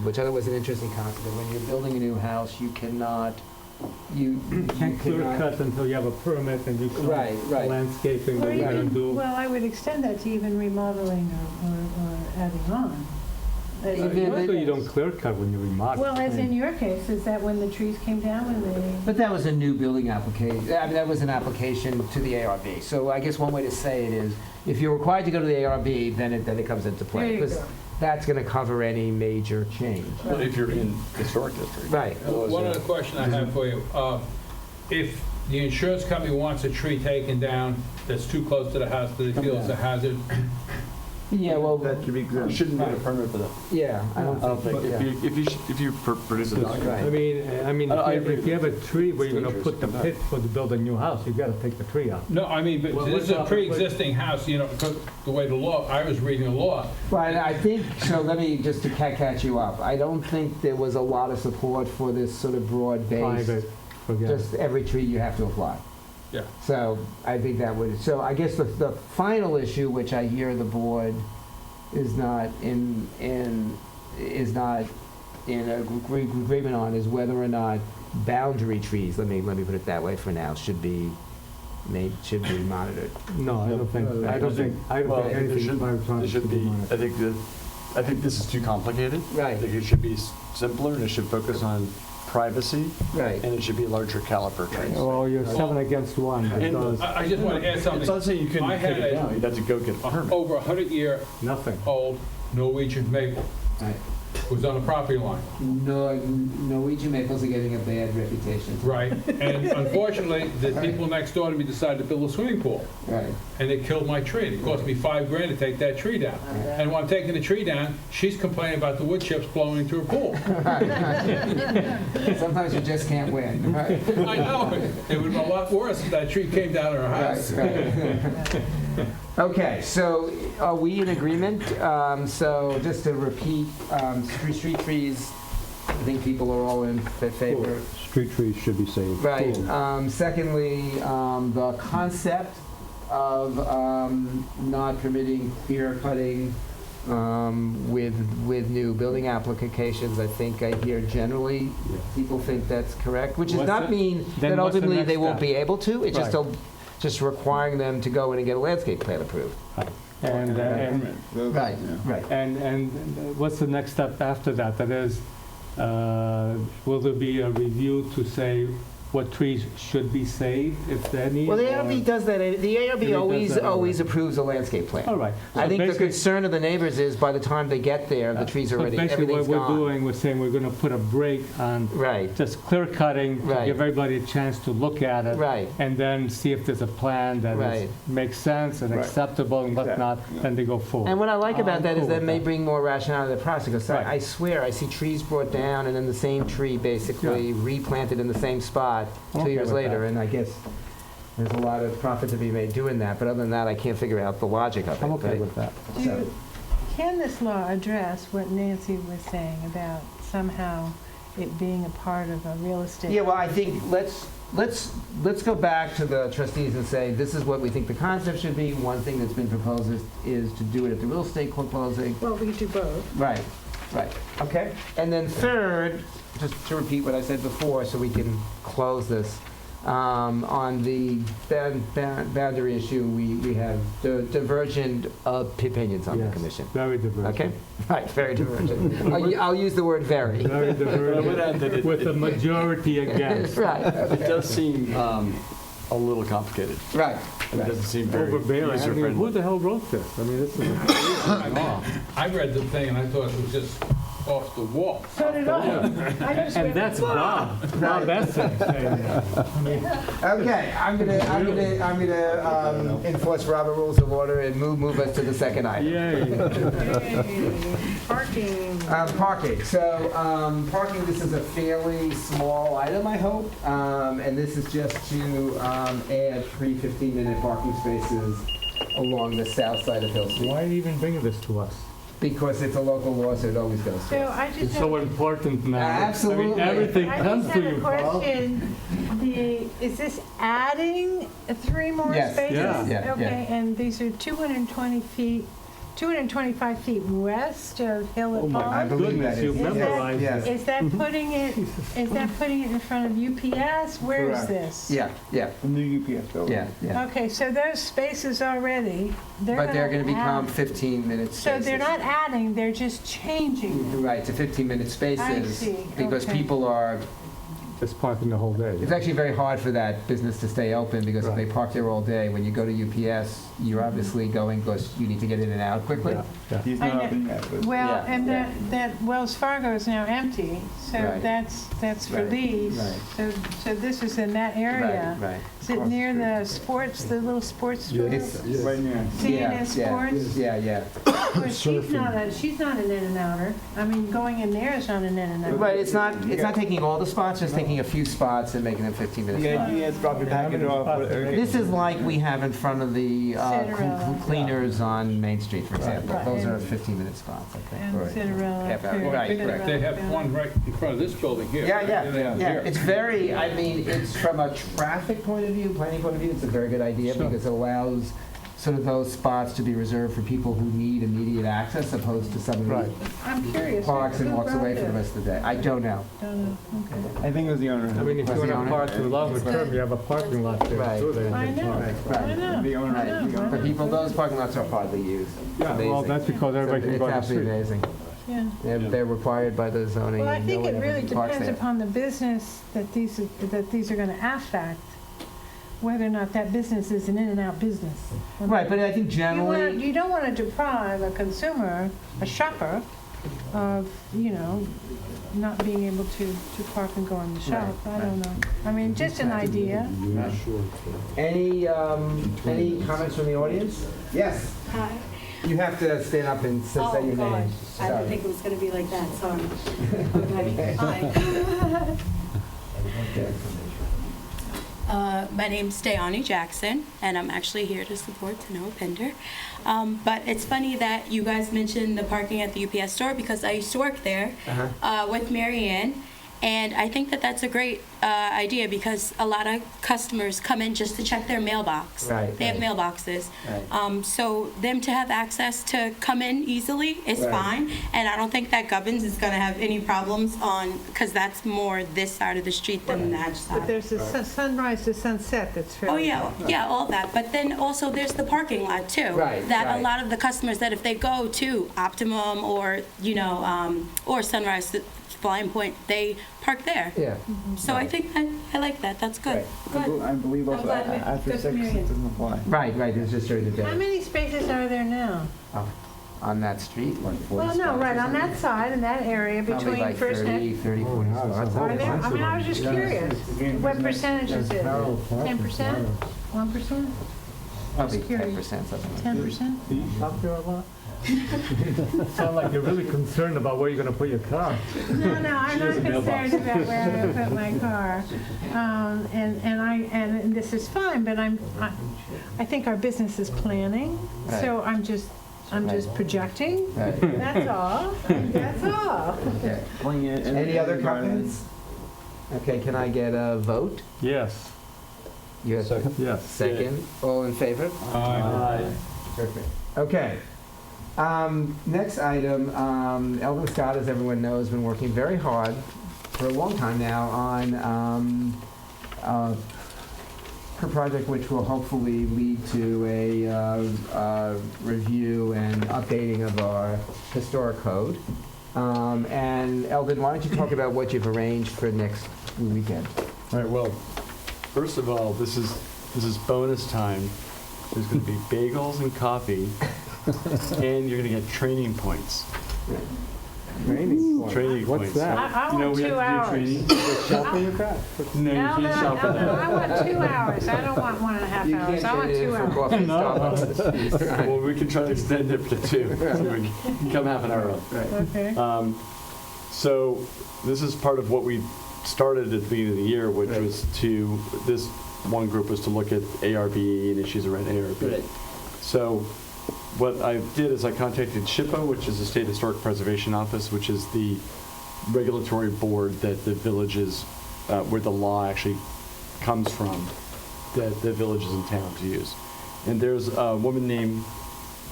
Which I thought was an interesting concept. That when you're building a new house, you cannot, you Can't clear cannot- cut until you have a permit and you can Right. landscaping Or that you're gonna even, do. well, I would extend that to even remodeling or adding on. Usually you don't clear cut when you remodel. Well, as in your case, is that when the trees came down, when they? But that was a new building application. I mean, that was an application to the ARB. So I guess one way to say it is, if you're required to go to the ARB, then it comes into play. There you Because go. that's going to cover any major change. Well, if you're in historic district. Right. One other question I have for you. If the insurance company wants a tree taken down that's too close to the house that they feel is a hazard, Yeah, well, That should be You good. shouldn't get a permit for that. yeah, I I don't think, yeah. if you produce a document. Right. I mean, I if agree you have a tree where you're gonna It's put the dangerous. pit for to build a new house, you gotta take the tree out. No, I mean, but Well, this is a what's up? pre-existing house, you know, because the way the law, I was reading the law. But I think, so let me, just to catch you up, I don't think there was a lot of support for this sort of broad-based, Private, forget it. just every tree you have to apply. Yeah. So I think that would, so I guess the final issue, which I hear the board is not in agreement on, is whether or not boundary trees, let me put it that way for now, should be monitored. No, I don't think, Well, I don't think anything private property should be monitored. I think this is too complicated. Right. I think it should be simpler, and it should focus on privacy, Right. and it should be larger caliper trees. Well, you're 7 against 1 because I just want to add It's something. not saying you couldn't I take had it a- down, you'd have to go get a permit. Over 100-year-old nothing. Norwegian maple Right. was on the property line. Norwegian maples are getting a bad reputation. Right, and unfortunately, the people next door to me decided to build a swimming pool, Right. and they killed my tree. It cost me $5,000 to take that tree down. And when I'm taking the tree down, she's complaining about the wood chips blowing into her pool. Sometimes you just can't win. Right. I know, it would be a lot worse if that tree came down on her house. Right. Okay, so are we in agreement? So just to repeat, street trees, I think people are all in favor. Street trees should be saved. Right. Cool. Secondly, the concept of not permitting clear cutting with new building applications, I think I hear generally people think that's correct, which does What's not the- mean then that what's the ultimately next they won't step? be able to. It's just requiring them to go in and get a landscape plan approved. And Right, right. And what's the next step after that? That is, will there be a review to say what trees should be saved, if any? Well, the or- ARB does that. The ARB It does that always already. approves a landscape plan. All right. I So think the basically- concern of the neighbors is by the time they get there, the trees are so ready, basically everything's what we're gone. doing, we're saying we're going to put a break on Right, just clear cutting, to Right. give everybody a chance to look at it. right. And then see if there's a plan that Right. makes sense and Right. acceptable and whatnot, then they go forward. And what I like about I'm that is cool that with may that. bring more rationality to the process, because Right. I swear, I see trees brought down and then the same tree basically replanted in the same spot I'm 2 okay years with later, that. and I guess there's a lot of profit to be made doing that, but other than that, I can't figure out the logic of it. I'm okay right? with that. Do- Can this law address what Nancy was saying about somehow it being a part of a real estate? Yeah, well, I think let's go back to the trustees and say, this is what we think the concept should be. One thing that's been proposed is to do it at the real estate closing. Well, we could do both. Right, right, okay. And then third, just to repeat what I said before, so we can close this, on the boundary issue, we have divergent opinions on the Yes, commission. Very diverse. Okay? Right, very divergent. I'll use the word very. Very I would add that divergent, with the majority against. Right, It does seem a little complicated. right. It doesn't seem very Overbearing. I mean, who user-friendly. the hell wrote this? I mean, this is a law. I read the thing and I thought it was just off the wall. So did I. And that's Bob. Bob Essex saying that. Okay, I'm gonna enforce Robert Rules of Order and move us to the second item. Yay. Parking. Parking. So, parking, this is a fairly small item, I hope. And this is just to add 3 15-minute parking spaces along the south side of Hill Street. Why are you even bringing this to us? Because it's a local law, so it always goes So to us. I just It's have, so important now. Absolutely. I mean, everything I comes just to have you, a Paul. question. Is this adding 3 more Yes. spaces? Yeah. Yeah, Okay, and these are 225 feet west of Hill Oh at my Pond? believe that goodness, you is- memorized yes. it. Is that putting it, in front of UPS? Where is Correct. this? Yeah, yeah, The new UPS building. yeah, yeah. Okay, so those spaces already, But they're gonna not become add- 15-minute spaces. So they're not adding, they're just changing them. Right, to 15-minute spaces. see, Because okay. people are, Just parking the whole day. it's actually very hard for that business to stay open, because if they park there all day, when you go to UPS, you're obviously going because you need to get in and out quickly. Yeah, yeah. He's I not know. open yet, but Well, Yeah, and yeah. that Wells Fargo is now empty, so Right. that's for Right, these. right. So this is in that area. Right, right. Is it near the sports, the little sports store? It's Right near. CNS Sports? Yeah. Of course, she's not an in and outer. I mean, going in there is not an in and out. But it's not taking all the spots, just taking a few spots and making them 15-minute Yeah, spots. yeah, drop your package off. This is like we have in front of the Cinderella. cleaners on Main Street, for example. Right. Those are 15-minute spots, I think. And Cinderella. Half hour. Pier- Right, Cinderella right. They have Pier. one right in front of this building here. Yeah. Here. It's very, I mean, it's from a traffic point of view, planning point of view, it's a very good idea Sure. because it allows sort of those spots to be reserved for people who need immediate access opposed to somebody who I'm curious. parks and who walks brought away for the this? rest of the day. I don't know. Don't know, okay. I think it was the owner. I mean, if Was you the want owner? to park along the curb, you have a parking lot there Right. too. that you I can know, park. I know. The owner. I know, The I owner. For know. people, those parking lots are hardly used. It's Yeah, well, amazing. that's because everybody can go It's to the absolutely street. amazing. Yeah. They're required by the zoning. Well, I and think no it one ever really parks depends there. upon the business that these are going to affect, whether or not that business is an in-and-out business. Right, but I think generally, You don't want to deprive a consumer, a shopper, of, not being able to park and go in the shop. I don't know. I mean, just an idea. any comments from the audience? Yes, Hi. you have to stand up and say your name. I Sorry. didn't think it was going to be like that, sorry. Okay, hi. My name's Dayani Jackson, and I'm actually here to support Tanoa Pender. But it's funny that you guys mentioned the parking at the UPS store because I used to work there with Mary Ann. And I think that that's a great idea because a lot of customers come in just to check their mailbox. Right, They have right. mailboxes. Right. So them to have access to come in easily is Right. fine. And I don't think that Gubbins is going to have any problems because that's more this side of the street than that But side. there's a sunrise to sunset that's Oh, fairly... yeah, all that. But then also there's the parking lot too. Right, That right. a lot of the customers that if they go to Optimum or, or Sunrise Flying Point, they park there. Yeah. So I think I like that. That's good. Right. Good. I believe also I'm glad after that's 6, it Marion. doesn't apply. Right, it's just during the How day. many spaces are there now? On that street, like 40 Well, no, spots right, or on something? that side, in that area Probably between like First 30, and... 40 spots. Are there? I mean, I was just curious. What percentage is it? 10%? 1%? Probably curious. 10%, something like that. 10%? Do you park there a lot? Sound like you're really concerned about where you're going to put your car. No, I'm not concerned about where I'm gonna put my car. And this is fine, but I think our business is planning, so I'm just projecting. Right. That's all. That's all. Okay. Pulling it in- Any in other the garden. comments? Okay, can I get a vote? Yes. You have Yes. second. All in favor? Perfect. Okay. Next item, Elvin Scott, as everyone knows, has been working very hard for a long time now on her project, which will hopefully lead to a review and updating of our historic code. And Eldon, why don't you talk about what you've arranged for next weekend? All right, well, first of all, this is bonus time. There's going to be bagels and coffee, and you're going to get training points. Training point. Training What's points. that? I You know, want we 2 have hours. to do training. Shelter your car. No, you No, can't shop for that. I want 2 hours. I don't want 1.5 You hours. can't I want get it 2 in for hours. coffee and Starbucks. Well, we can try to extend it to 2, so we can come half an hour early. Okay. So this is part of what we started at the beginning of the year, which was this one group was to look at ARB and issues around ARB. Right. So what I did is I contacted SHPO, which is the State Historic Preservation Office, which is the regulatory board that the villages, where the law actually comes from, that the villages and towns use. And there's a woman named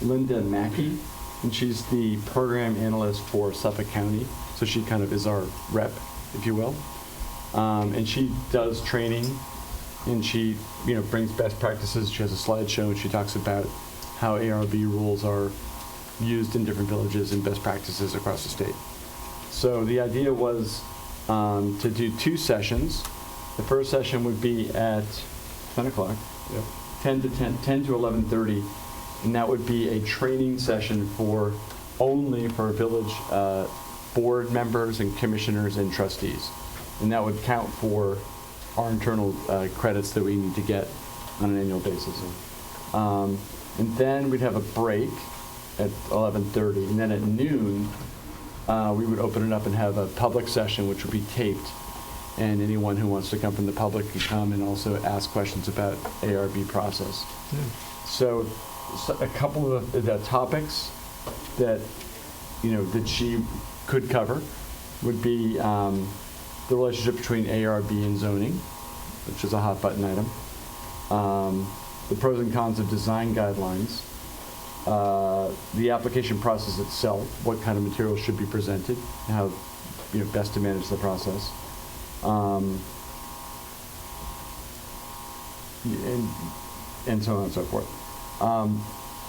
Linda Mackey, and she's the program analyst for Suffolk County. So she kind of is our rep, if you will. And she does training, and she, brings best practices. She has a slideshow, and she talks about how ARB rules are used in different villages and best practices across the state. So the idea was to do 2 sessions. The first session would be at 10 o'clock, 10 to 11:30, and that would be a training session only for village board members and commissioners and trustees. And that would count for our internal credits that we need to get on an annual basis. And then we'd have a break at 11:30, and then at noon, we would open it up and have a public session, which would be taped, and anyone who wants to come from the public can come and also ask questions about ARB process. So a couple of the topics that, that she could cover would be the relationship between ARB and zoning, which is a hot button item, the pros and cons of design guidelines, the application process itself, what kind of materials should be presented, and how best to manage the process. And so on and so forth.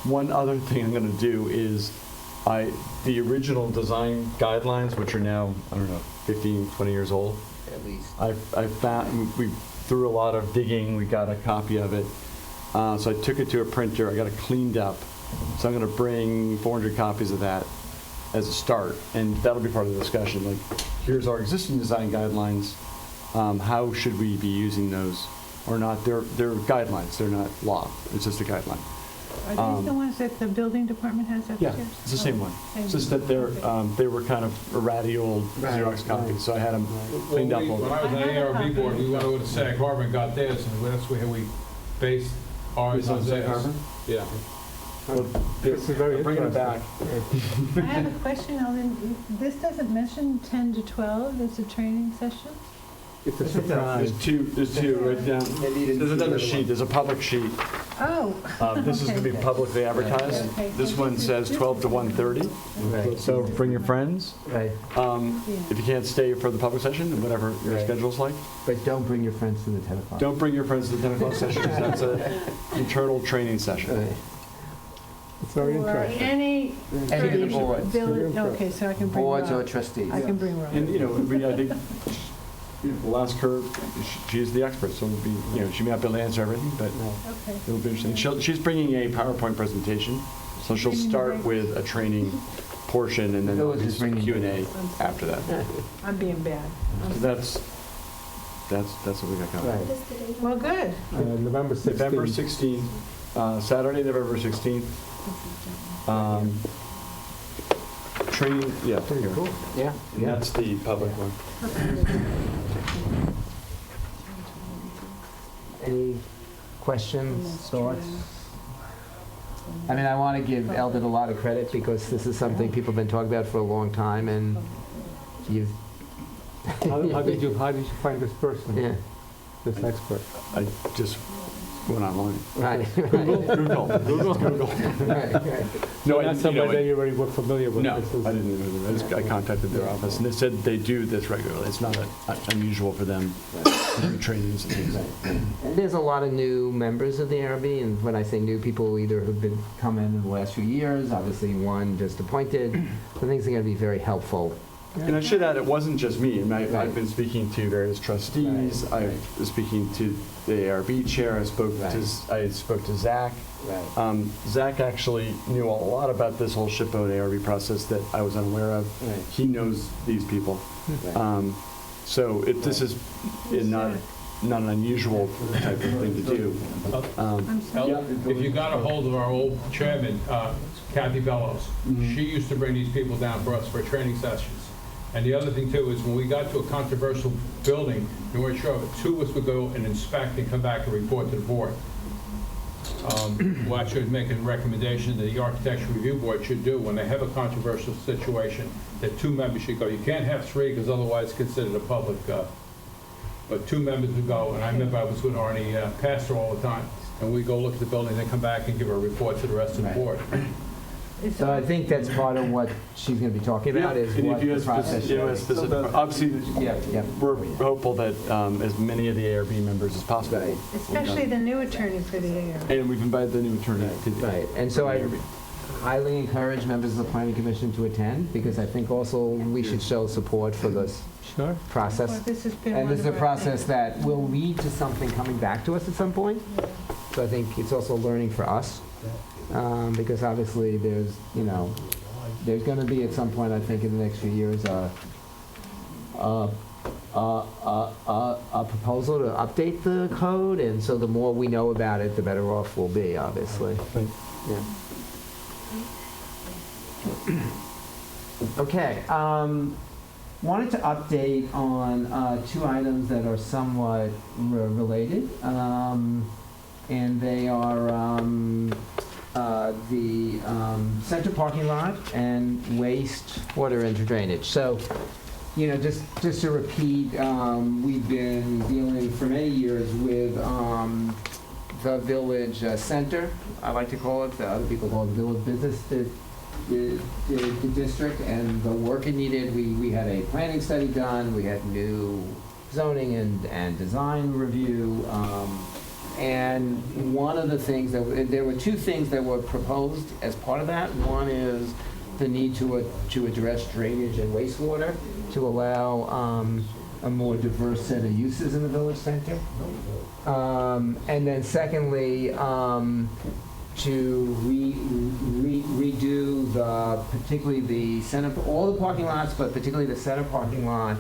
One other thing I'm going to do is the original design guidelines, which are now, 15, 20 years old. At least. I found, we through a lot of digging, we got a copy of it. So I took it to a printer, I got it cleaned up. So I'm going to bring 400 copies of that as a start, and that'll be part of the discussion. Like, here's our existing design guidelines. How should we be using those or not? They're guidelines. They're not law. It's just a guideline. Are these the ones that the building department has upstairs? Yeah, it's the same one. Same It's just that they were kind of a ratty old Xerox copies, so I had them cleaned up a little When I bit. was on the ARB board, we went over to Sag Harbor and got theirs, and that's where we based ours on Sag theirs. Harbor? Yeah. This is very Bring it back. I have a question, Alden. This doesn't mention 10 to 12 as a training session? It's a surprise. There's two right down. There's another sheet, there's a public sheet. Oh. This is going to be publicly advertised. Okay. This one says 12 to 1:30. Right. So bring your friends. Right. If you can't stay for the public session, whatever your Right. schedule's like, But don't bring your friends to the 10 o'clock. don't bring your friends to the 10 o'clock session, 'cause that's an internal training session. Right. It's very For interesting. any Any of the boards. village, okay, so I can bring Boards or Rob. trustees. I can bring Rob. And, I think we'll ask her, she's the expert, so it'll be, she may not be able to answer everything, but Okay. it'll be interesting. She's bringing a PowerPoint presentation, so she'll start with a training portion, and then there'll be some Q&A after that. I'm being bad. So that's what we got coming. Right. Well, good. November 16th. November 16th, Saturday, November 16th. Training, yeah, here. Yeah. And that's the public one. Any questions, thoughts? I mean, I want to give Eldon a lot of credit because this is something people have been talking about for a long time, and you've... How did you find this person, Yeah, this expert? I just went online. right. Google. Google. Right, right. No, Not somebody that you already were familiar with. No, This is- I didn't know. I contacted their office, and they said they do this regularly. It's not unusual for them to do trainings and things like that. And there's a lot of new members of the ARB, and when I say new, people either have been coming in the last few years, obviously one just appointed. So things are going to be very helpful. And I should add, it wasn't just me. Right. I've been speaking to various trustees. Right. I've been speaking to the ARB chair. I spoke to Zach. Right. Zach actually knew a lot about this whole shipboat ARB process that I was unaware of. Right. He knows these people. Right. So this is not an unusual type of thing to do. If you got a hold of our old chairman, Kathy Bellows, she used to bring these people down for us for training sessions. And the other thing too is when we got to a controversial building, we weren't sure, but two of us would go and inspect and come back and report to the board. Well, actually, making a recommendation that the Architecture Review Board should do when they have a controversial situation, that 2 members should go. You can't have 3 because otherwise it's considered a public, but 2 members would go. And I remember I was with Arnie Pastor all the time, and we go look at the building, they come back and give a report to the rest of the board. So I think that's part of what she's going to be talking about is And what if you the have process specific, is. obviously, Yeah. we're hopeful that as many of the ARB members as possible. Right. Especially the new attorney for the ARB. And we've invited the new attorney to the Right, and so I ARB. highly encourage members of the planning commission to attend, because I think also we should show support for this Sure. process. Well, this has been And one this is of a our process that will lead to something coming back to us at some point. So I think it's also learning for us, because obviously there's going to be at some point, I think in the next few years, a a proposal to update the code, and so the more we know about it, the better off we'll be, obviously. Yeah. Okay, wanted to update on two items that are somewhat related, and they are the center parking lot and wastewater and drainage. So, you know, just to repeat, we've been dealing for many years with the village center, I like to call it. The other people call it the village business the district, and the work it needed. We had a planning study done. We had new zoning and design review. And one of the things there were two things that were proposed as part of that. One is the need to address drainage and wastewater to allow a more diverse set of uses in the village center. And then secondly, to redo particularly the center, all the parking lots, but particularly the center parking lot.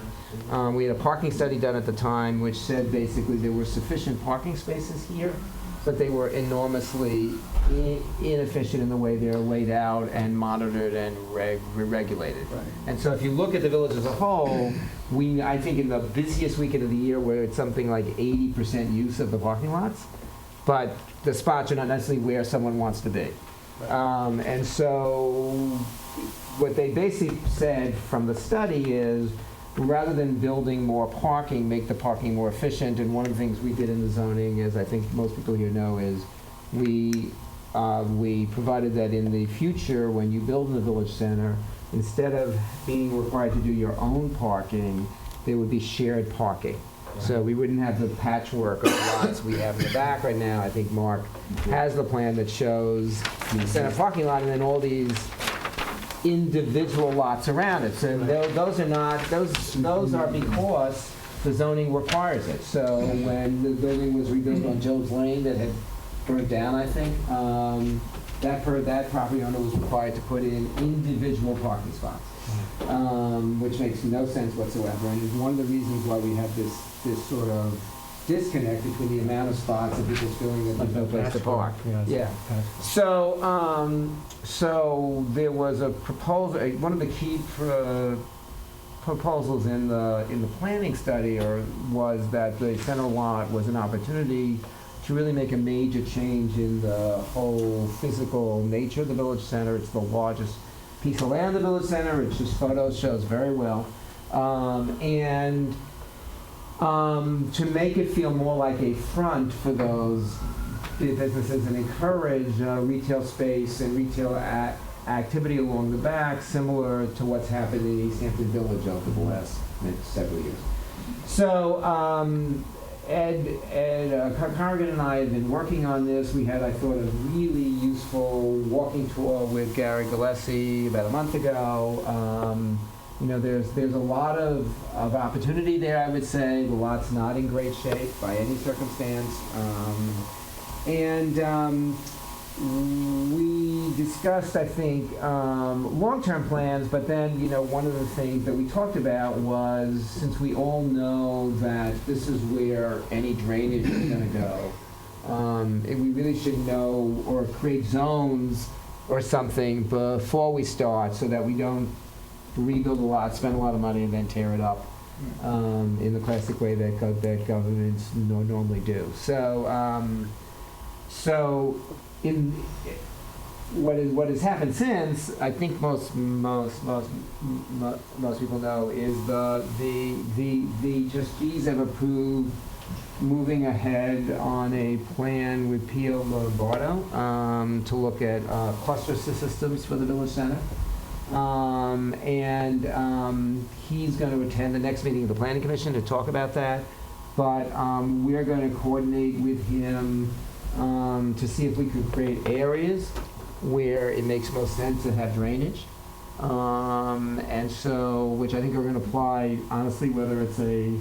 We had a parking study done at the time which said basically there were sufficient parking spaces here, but they were enormously inefficient in the way they're laid out and monitored and regulated. Right. And so if you look at the village as a whole, I think in the busiest weekend of the year where it's something like 80% use of the parking lots, but the spots are not necessarily where someone wants to be. Right. And so what they basically said from the study is, rather than building more parking, make the parking more efficient. And one of the things we did in the zoning, as I think most people here know, is we provided that in the future, when you build in the village center, instead of being required to do your own parking, there would be shared parking. So we wouldn't have the patchwork of lots we have in the back right now. I think Mark has the plan that shows the center parking lot and then all these individual lots around it. So those are because the zoning requires it. So when the building was rebuilt on Job's Lane that had burned down, I think, that property owner was required to put in individual parking spots, which makes no sense whatsoever, and is one of the reasons why we have this sort of disconnect between the amount of spots and people's feeling that there's no place to park. Yeah. So, so there was a proposal. One of the key proposals in the planning study was that the center lot was an opportunity to really make a major change in the whole physical nature of the village center. It's the largest piece of land in the village center. It's just photos shows very well, and to make it feel more like a front for those businesses and encourage retail space and retail activity along the back, similar to what's happened in East Hampton Village over the last several years. So Ed Corrigan and I have been working on this. We had, I thought, a really useful walking tour with Gary Gillespie about a month ago. You know, there's a lot of opportunity there, I would say. The lot's not in great shape by any circumstance. We discussed, I think, long-term plans, but then, you know, one of the things that we talked about was, since we all know that this is where any drainage is going to go, we really should know or create zones or something before we start so that we don't rebuild a lot, spend a lot of money, and then tear it up in the classic way that governments normally do. So, in what has happened since, I think most people know, is the trustees have approved moving ahead on a plan with Pio Lombardo to look at cluster systems for the village center. He's going to attend the next meeting of the Planning Commission to talk about that. But we're going to coordinate with him to see if we could create areas where it makes most sense to have drainage. And so, which I think are going to apply, honestly, whether it's a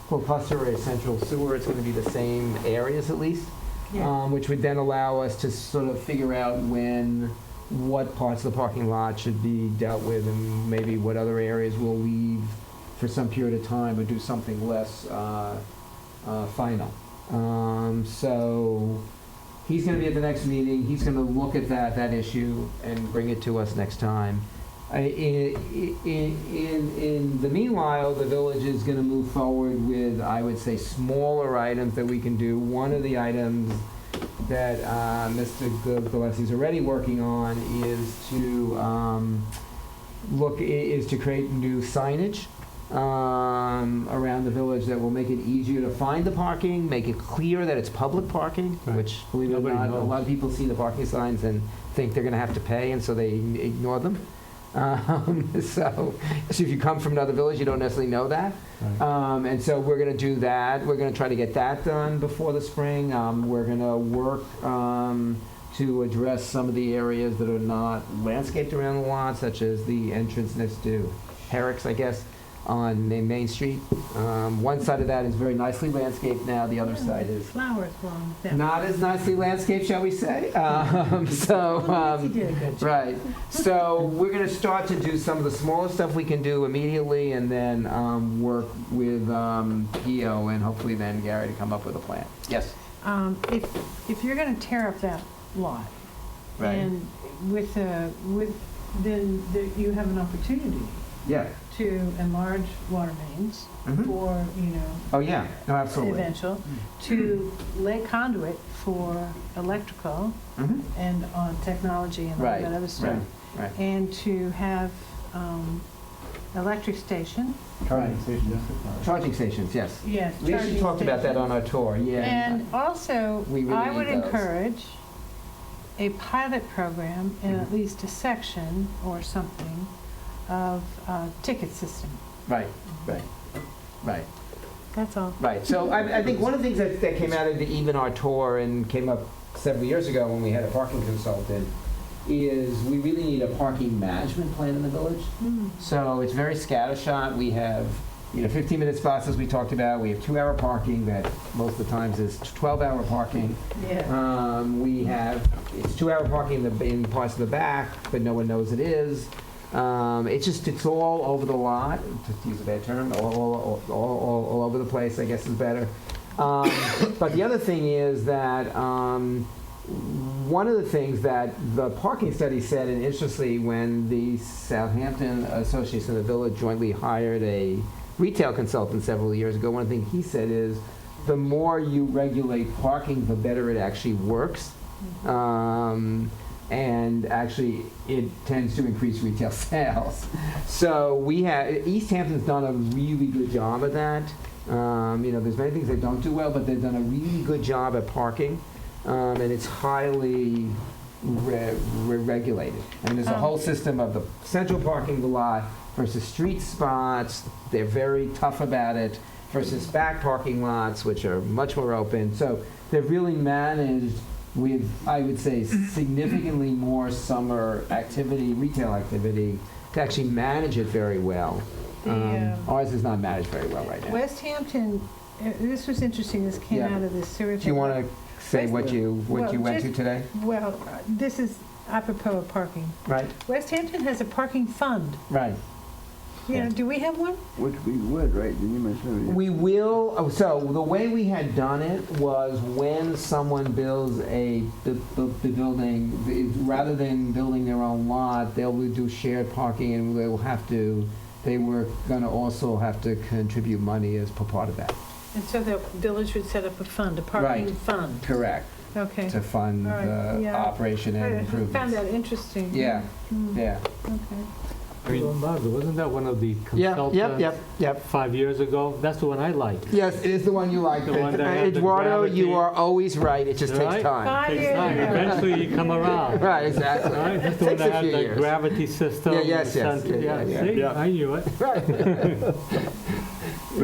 cluster or a central sewer, it's going to be the same areas at least, which would then allow us to sort of figure out what parts of the parking lot should be dealt with and maybe what other areas we'll leave for some period of time or do something less final. So he's going to be at the next meeting. He's going to look at that issue and bring it to us next time. In the meanwhile, the village is going to move forward with, I would say, smaller items that we can do. One of the items that Mr. Gillespie is already working on is to create new signage around the village that will make it easier to find the parking, make it clear that it's public parking, Right. which, believe it or Nobody not, a knows. lot of people see the parking signs and think they're going to have to pay, and so they ignore them. So if you come from another village, you don't necessarily know that. Right. And so we're going to do that. We're going to try to get that done before the spring. We're going to work to address some of the areas that are not landscaped around the lot, such as the entrance next to Herrick's, I guess, on Main Street. One side of that is very nicely landscaped now. The other side is Flowers along there. not as nicely landscaped, shall we say. You did a good job. Right. So we're going to start to do some of the smaller stuff we can do immediately, and then work with Gio and hopefully then Gary to come up with a plan. Yes. If you're going to tear up that lot, Right. and then you have an opportunity Yeah. to enlarge water mains Mhm. for, Oh, yeah. No, absolutely. eventual, to lay conduit for electrical Mhm. and on technology and all Right. that other stuff. Right. Right. And to have electric station. Charging stations, yes. Yes. We actually charging talked about that station. on our tour, yeah. And also, We really I would need those. encourage a pilot program in Mm-hmm. at least a section or something of ticket system. Right, right, right. That's all. Right, so I think one of the things that came out of even our tour and came up several years ago when we had a parking consultant is we really need a parking management plan in the village. So it's very scattershot. We have, 15-minute spots as we talked about. We have 2-hour parking that most of the times is 12-hour parking. Yeah. It's 2-hour parking in parts of the back, but no one knows it is. It's all over the lot, to use a bad term, all over the place, I guess is better. But the other thing is that one of the things that the parking study said, and interestingly, when the Southampton Association of the Village jointly hired a retail consultant several years ago, one of the things he said is the more you regulate parking, the better it actually works. And actually, it tends to increase retail sales. So East Hampton's done a really good job at that. There's many things they don't do well, but they've done a really good job at parking, and it's highly regulated. And there's a whole system of the central parking lot versus street spots. They're very tough about it, versus back parking lots, which are much more open. So they've really managed with, I would say, significantly more summer activity, retail activity, to actually manage it very well. Ours is not managed very well right now. West Hampton, this was interesting, this came Yeah. out of this sewer. Do you want to say what you went to today? Well, this is apropos of parking. Right, West Hampton has a parking fund. right. Do we have one? Which we would, right? Didn't you mention it? We will, so the way we had done it was when someone builds the building, rather than building their own lot, they'll do shared parking, and they were going to also have to contribute money as per part of that. And so the village would set up a fund, a parking Right. fund. Correct, Okay. to fund All right, the yeah. operation and I found improvements. that interesting. Yeah, yeah. Okay. Wasn't that one of the Yeah, consultants yep. 5 years ago? That's the one I liked. Yes, it is the one you like. The one that had the Eduardo, you gravity. are always right, it just takes Right? time. 5 Takes years time. ago. Eventually you come around. Right, exactly. Right? That's the one Takes that a had few the years. gravity system. Yeah, yes, the yes. center- Yeah, yeah, See, yeah. I knew it.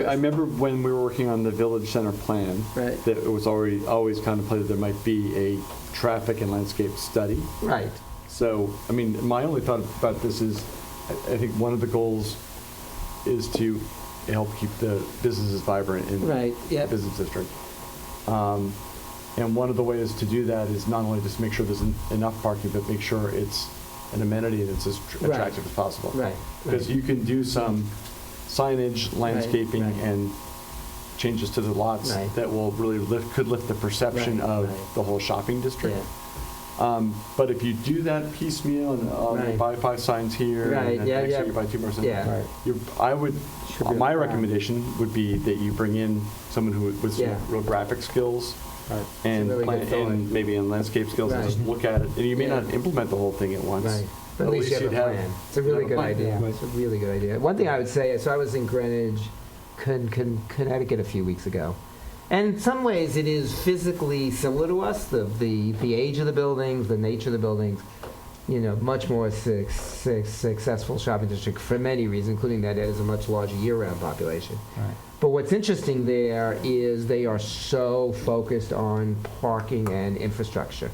I remember when we were working on the village center plan, Right. that it was always contemplated there might be a traffic and landscape study. Right. So, my only thought about this is, I think one of the goals is to help keep the businesses vibrant in Right, the yep. business district. And one of the ways to do that is not only just make sure there's enough parking, but make sure it's an amenity that's as Right. attractive as possible. Right. Because you can do some signage, landscaping, right. and changes to the lots Right. that will really could lift the perception Right, of right. the whole shopping district. Yeah. But if you do that piecemeal and Right. buy 5 signs here, Right, and then yeah, next year yeah. you buy 2 more signs, Yeah. I would, Should be my like that. recommendation would be that you bring in someone who with some Yeah. real graphic skills Right. and It's a really good thought. and maybe in landscape skills and Right. just look at it. And you may Yeah. not implement the whole thing at once. Right. But At at least least you have you'd a have- plan. It's a you really have a good plan. idea. Right. It's a really good idea. One thing I would say, so I was in Greenwich, Connecticut a few weeks ago. And in some ways it is physically similar to us, the age of the buildings, the nature of the buildings, you know, much more successful shopping district for many reasons, including that it has a much larger year-round population. Right. But what's interesting there is they are so focused on parking and infrastructure.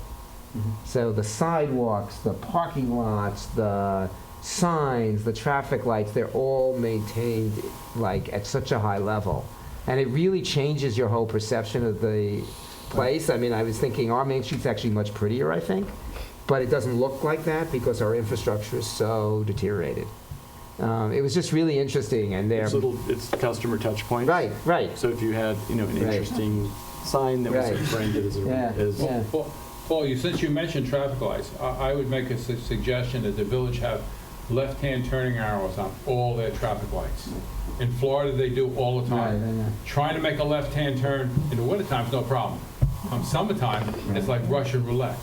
So the sidewalks, the parking lots, the signs, the traffic lights, they're all maintained like at such a high level. And it really changes your whole perception of the place. I mean, I was thinking our Main Street's actually much prettier, I think, but it doesn't look like that because our infrastructure is so deteriorated. It was just really interesting, and they're... It's customer touch points. Right, right. So if you had, an Right. interesting sign that was Right. branded as Yeah. Yeah. Paul, since you mentioned traffic lights, I would make a suggestion that the village have left-hand turning arrows on all their traffic lights. In Florida, they do all the time. Right, right. Trying to make a left-hand turn in the wintertime is no problem. Summertime, it's like Russian roulette.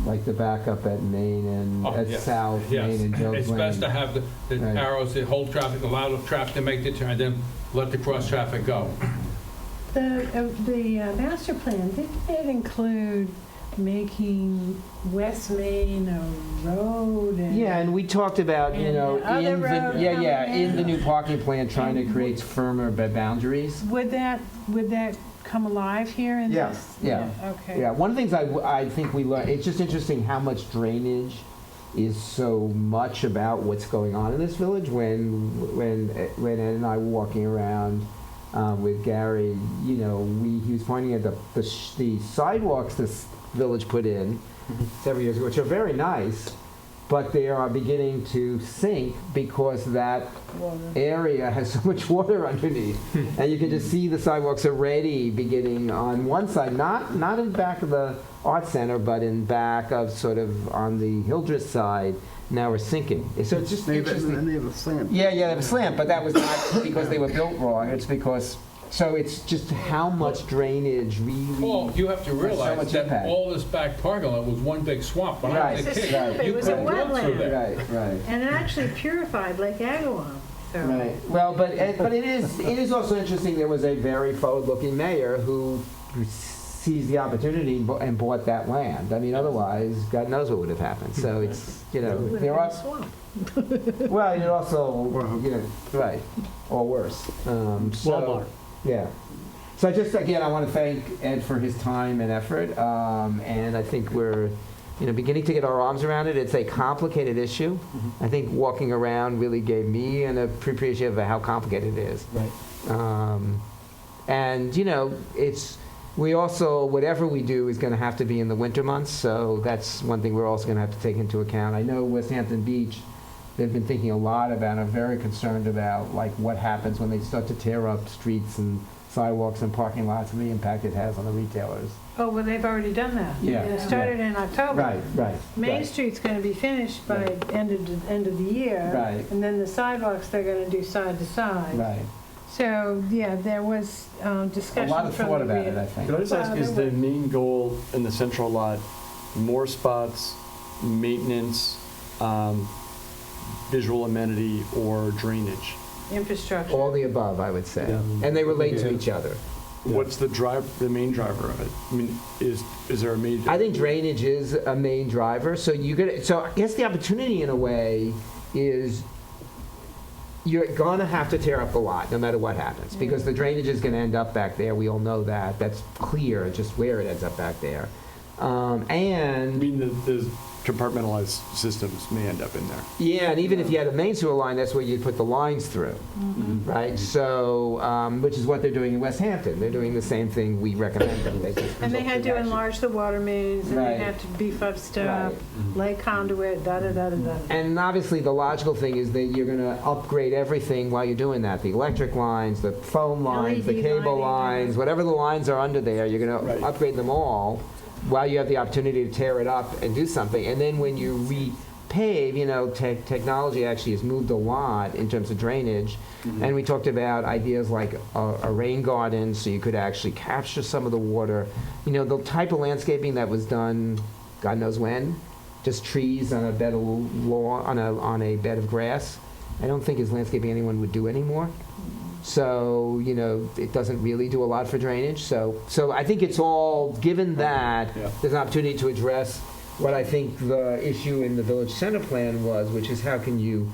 Like the backup at Main and Oh, at yes, South yes. Main and Jones It's Lane. best to have the Right. arrows that hold traffic, allow the traffic to make the turn, and then let the cross traffic go. The master plan, did it include making West Main a road and? Yeah, and we talked about, And the other in road the, yeah, coming in the in. new parking plan, trying to create firmer boundaries. Would that come alive here in Yeah, this? yeah. Okay. Yeah, one of the things I think we learned, it's just interesting how much drainage is so much about what's going on in this village. When Ed and I were walking around with Gary, he was pointing at the sidewalks this village put in several years ago, which are very nice, but they are beginning to sink because that area has so much water underneath. And you can just see the sidewalks already beginning on one side, not in back of the art center, but in back of sort of on the Hildreth side. Now we're sinking. So it's just interesting. And they have a slant. Yeah, they have a slant, but that was not because they were built wrong. It's because, so it's just how much drainage really. Paul, you have to so realize much that impact. all this back parking lot was one big swamp. When I was a It's a kid, swamp. It you was a couldn't walk through wetland. there. Right. And it actually purified Lake Agawam, so. Right. Well, but it is also interesting. There was a very forward-looking mayor who seized the opportunity and bought that land. I mean, otherwise, God knows what would have happened. So it's It would there have are been a swamp. well, it also right or worse. Walmart. Yeah. So I want to thank Ed for his time and effort, and I think we're beginning to get our arms around it. It's a complicated issue. I think walking around really gave me an appreciation of how complicated it is. Right. And we also, whatever we do is going to have to be in the winter months, so that's one thing we're also going to have to take into account. I know West Hampton Beach, they've been thinking a lot about, are very concerned about like what happens when they start to tear up streets and sidewalks and parking lots and the impact it has on the retailers. Oh, well, they've already done that. Yeah. It started in October. Right. Main Street's gonna be finished by end of the year. Right. And then the sidewalks, they're gonna do side to side. Right. So, yeah, there was A discussion lot of from thought the about it, I think. Could I just ask, is the main goal in the central lot more spots, maintenance, visual amenity, or drainage? infrastructure. All the above, I would say. Yeah. And they relate to each other. What's the main driver of it? I mean, is there a major? I think drainage is a main driver. So I guess the opportunity in a way is you're gonna have to tear up the lot no matter what happens because the drainage is gonna end up back there. We all know that. That's clear, just where it ends up back there. I And mean, the compartmentalized systems may end up in there. yeah, and even if you had a main sewer line, that's where you'd put the lines through, right? So, which is what they're doing in West Hampton. They're doing the same thing we recommend them. And they had to enlarge the water mains, and Right. they had to beef up stuff, lay conduit, da-da-da-da-da. And obviously, the logical thing is that you're going to upgrade everything while you're doing that. The electric lines, the phone lines, the LED cable lighting. lines, whatever the lines are under there, you're going Right. to upgrade them all while you have the opportunity to tear it up and do something. And then when you repave, technology actually has moved a lot in terms of drainage. And we talked about ideas like a rain garden, so you could actually capture some of the water. The type of landscaping that was done, God knows when, just trees on a bed of lawn, on a bed of grass, I don't think is landscaping anyone would do anymore. So, it doesn't really do a lot for drainage. So I think it's all, given that, Yeah. there's an opportunity to address what I think the issue in the village center plan was, which is how can you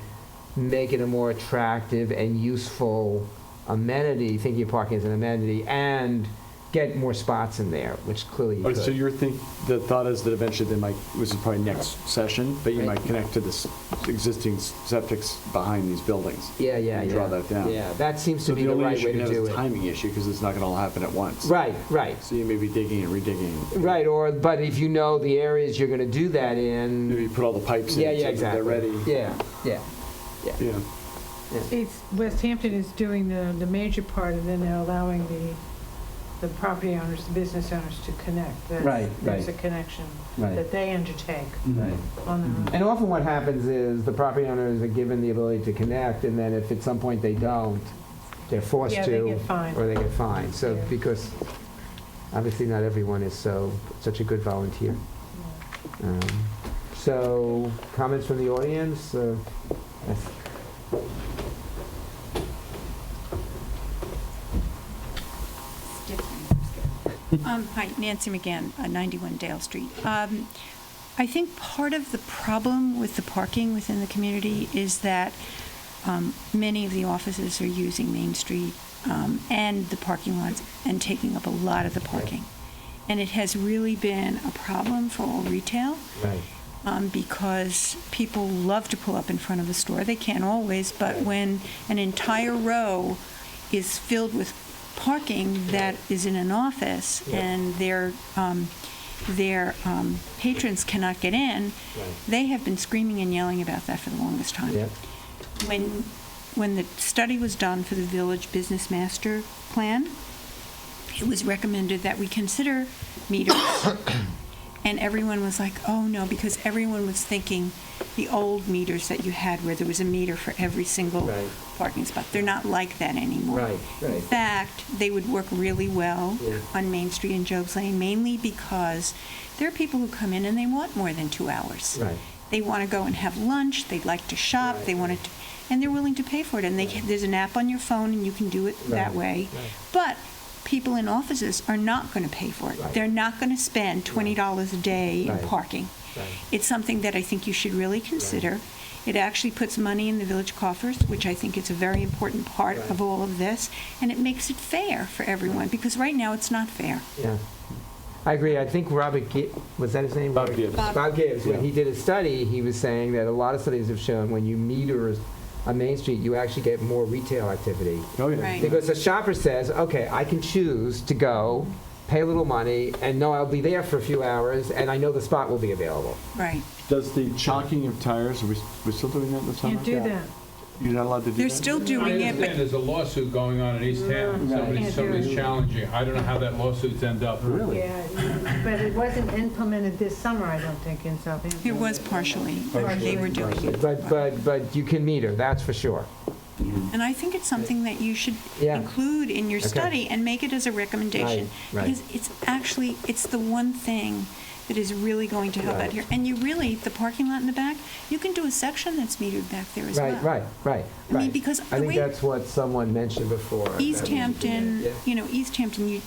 make it a more attractive and useful amenity, thinking of parking as an amenity, and get more spots in there, which clearly you Oh, so could. the thought is that eventually they might, this is probably next session, but you Right. might connect to the existing septics behind these buildings. Yeah, and draw that down. Yeah, that seems So to be the the only right issue way you to have do is a it. timing issue, because it's not going to all happen at once. Right. So you may be digging and redigging. Right, but if you know the areas you're going to do that in. Maybe put all the pipes in Yeah, so that exactly. they're ready. Yeah. Yeah. West Hampton is doing the major part, and then they're allowing the property owners, the business owners to connect. Right, There's right. a connection Right. that they undertake Right. on their own. And often what happens is the property owners are given the ability to connect, and then if at some point they don't, they're forced Yeah, to. they get fined. Or they get fined. So, Yeah. because obviously not everyone is such a good volunteer. So, comments from the audience? Yes. Hi, Nancy McGann, 91 Dale Street. I think part of the problem with the parking within the community is that many of the offices are using Main Street and the parking lots and taking up a lot of the parking. And it has really been a problem for all retail. Right. Because people love to pull up in front of a store. They can't always, but when an entire row is filled with parking that is in an office and their patrons cannot get in, they have been screaming and yelling about that for the longest time. Yeah. When the study was done for the Village Business Master Plan, it was recommended that we consider meters. And everyone was like, oh no, because everyone was thinking the old meters that you had where there was a meter for every single Right. parking spot. They're not like that anymore. Right. In fact, they would work really well Yeah. on Main Street and Job's Lane, mainly because there are people who come in and they want more than 2 hours. Right. They want to go and have lunch, they'd like to shop, Right. they want to, and they're willing to pay for it. And there's an app on your phone and you can do it that Right. way. Right. But people in offices are not going to pay for it. Right. They're not going to spend $20 a day Right. in parking. Right. It's something that I think you should really consider. It actually puts money in the village coffers, which I think is a very important part Right. of all of this, and it makes it fair for everyone, because right now it's not fair. Yeah. I agree. I think Robert was that his name? Bob Gibbs. Bob Gibbs. When Yeah. he did his study, he was saying that a lot of studies have shown when you meter on Main Street, you actually get more retail activity. Oh, yeah. Right. Because the shopper says, okay, I can choose to go, pay a little money, and know I'll be there for a few hours, and I know the spot will be available. Right. Does the chalking of tires, are we still doing that in the summer? Can't do that. You're not allowed to do that? They're still I doing it, understand but there's a lawsuit going on in East Hampton. Right. Somebody's challenging. I don't know how that lawsuit's end up. Really? Yeah, but it wasn't implemented this summer, I don't think, in Southampton. it was partially, they were doing it. But you can meter, that's for sure. And I think it's something that you should Yeah. include in your Okay. study and make it as a recommendation. Right. Because it's the one thing that is really going to help Right. out here. And you really, the parking lot in the back, you can do a section that's metered back there as well. Right. I mean, because I the think way that's what someone mentioned before. East Hampton, Yeah. East Hampton,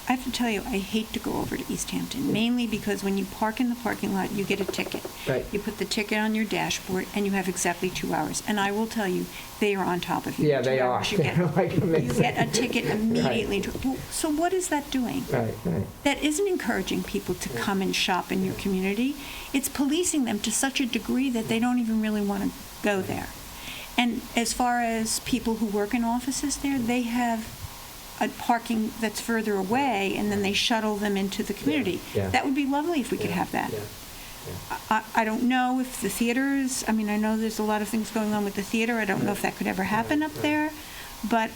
I have to tell you, I hate to go over to East Hampton, mainly because when you park in the parking lot, you get a ticket. Right. You put the ticket on your dashboard, and you have exactly 2 hours. And I will tell you, they are on top of you. Yeah, they 2 are. hours, You get, They're like you amazing. get a ticket immediately. Well, so what is that doing? Right, right. That isn't encouraging people to come and shop in your community. It's policing them to such a degree that they don't even really want to go there. And as far as people who work in offices there, they have a parking that's further away, and then they shuttle them into the community. Yeah. That would be lovely if we could have that. Yeah. I don't know if the theaters, I mean, I know there's a lot of things going on with the theater. I don't know if that could ever happen up there. But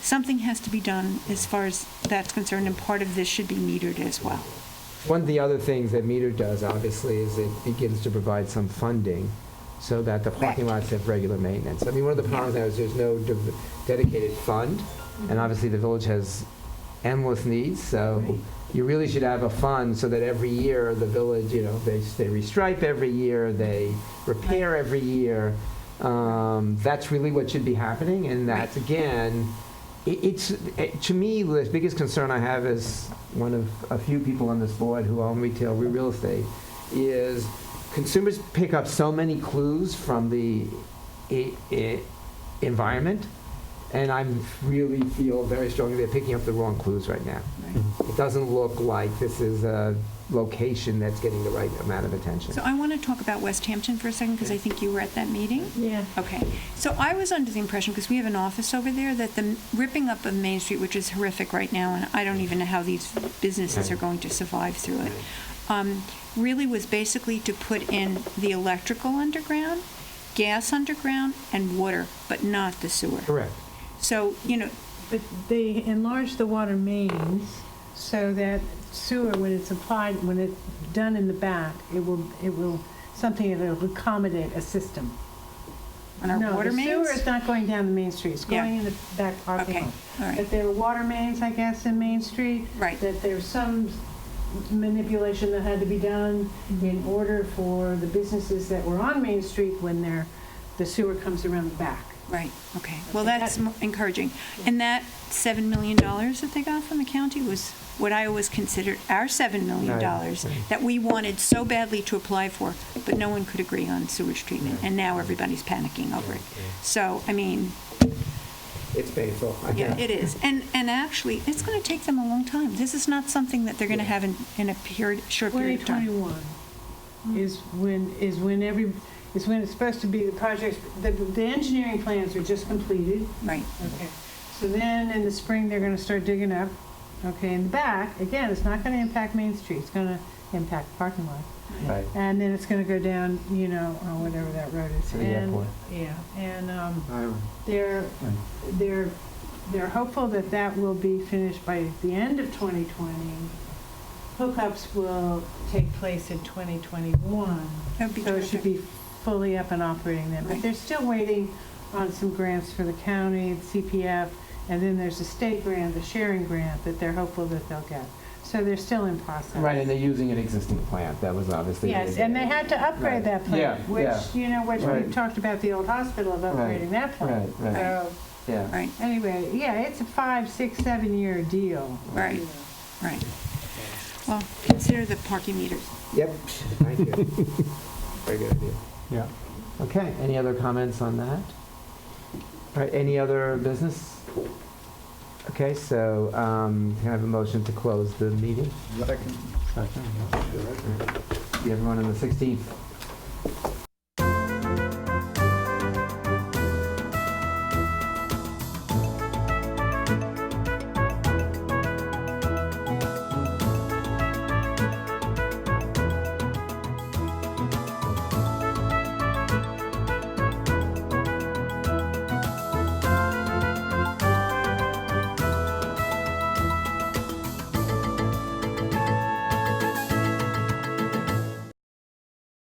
something has to be done as far as that's concerned, and part of this should be metered as well. One of the other things that Meter does, obviously, is it begins to provide some funding so that the parking lots have regular maintenance. I mean, one of the problems now is there's no dedicated fund, and obviously the village has endless needs, so you really should have a fund so that every year the village, you know, they restripe every year, they repair every year. That's really what should be happening, and that's, again, to me, the biggest concern I have as one of a few people on this board who own retail real estate is consumers pick up so many clues from the environment, and I really feel very strongly they're picking up the wrong clues right now. It doesn't look like this is a location that's getting the right amount of attention. So I want to talk about West Hampton for a second, because I think you were at that meeting. Yeah. Okay. So I was under the impression, because we have an office over there, that the ripping up of Main Street, which is horrific right now, and I don't even know how these businesses are going to survive through it, really was basically to put in the electrical underground, gas underground, and water, but not the sewer. Correct. So, you know, But they enlarged the water mains so that sewer, when it's applied, when it's done in the back, it will, something that will accommodate a system. on our water No, the mains? sewer is not going down the main street, it's Yeah. going in the back parking Okay, lot. all right. But there are water mains, I guess, in Main Street. Right. That there's some manipulation that had to be done in order for the businesses that were on Main Street when the sewer comes around the back. Right, okay. Well, that's encouraging. And that $7 million that they got from the county was what I always considered our $7 million Right. that we wanted so badly to apply for, but no one could agree on sewage treatment, and now everybody's panicking over it. So, I mean, It's painful. I yeah, guess. it is. And actually, it's going to take them a long time. This is not something that they're going to have in a short period of time. 2021 is when it's supposed to be the projects, the engineering plans are just completed. Right. Okay. So then in the spring, they're gonna start digging up. Okay, in the back, again, it's not gonna impact Main Street, it's gonna impact the parking lot. Right. And then it's gonna go down, you know, or whatever that road is. To the And- airport. Yeah, and Right. they're hopeful that that will be finished by the end of 2020. Hookups will take place in 2021. That'd be So it should terrific. be fully up and operating then. But Right. they're still waiting on some grants for the county, the CPF, and then there's a state grant, the sharing grant, that they're hopeful that they'll get. So they're still in process. Right, and they're using an existing plant. That was obviously. Yes, and they had to upgrade Right. that plant, Yeah, which, yeah. you know, which Right. we've talked about the old hospital of upgrading that plant. Right, right. So, Yeah. Right, anyway, yeah, it's a 5, 6, 7-year deal. Right. you know. right. Well, consider the parking meters. Yep. Thank you. Very good idea. Yeah. Okay, any other comments on that? All right, any other business? Okay, so can I have a motion to close the meeting? Second. See everyone on the 16th.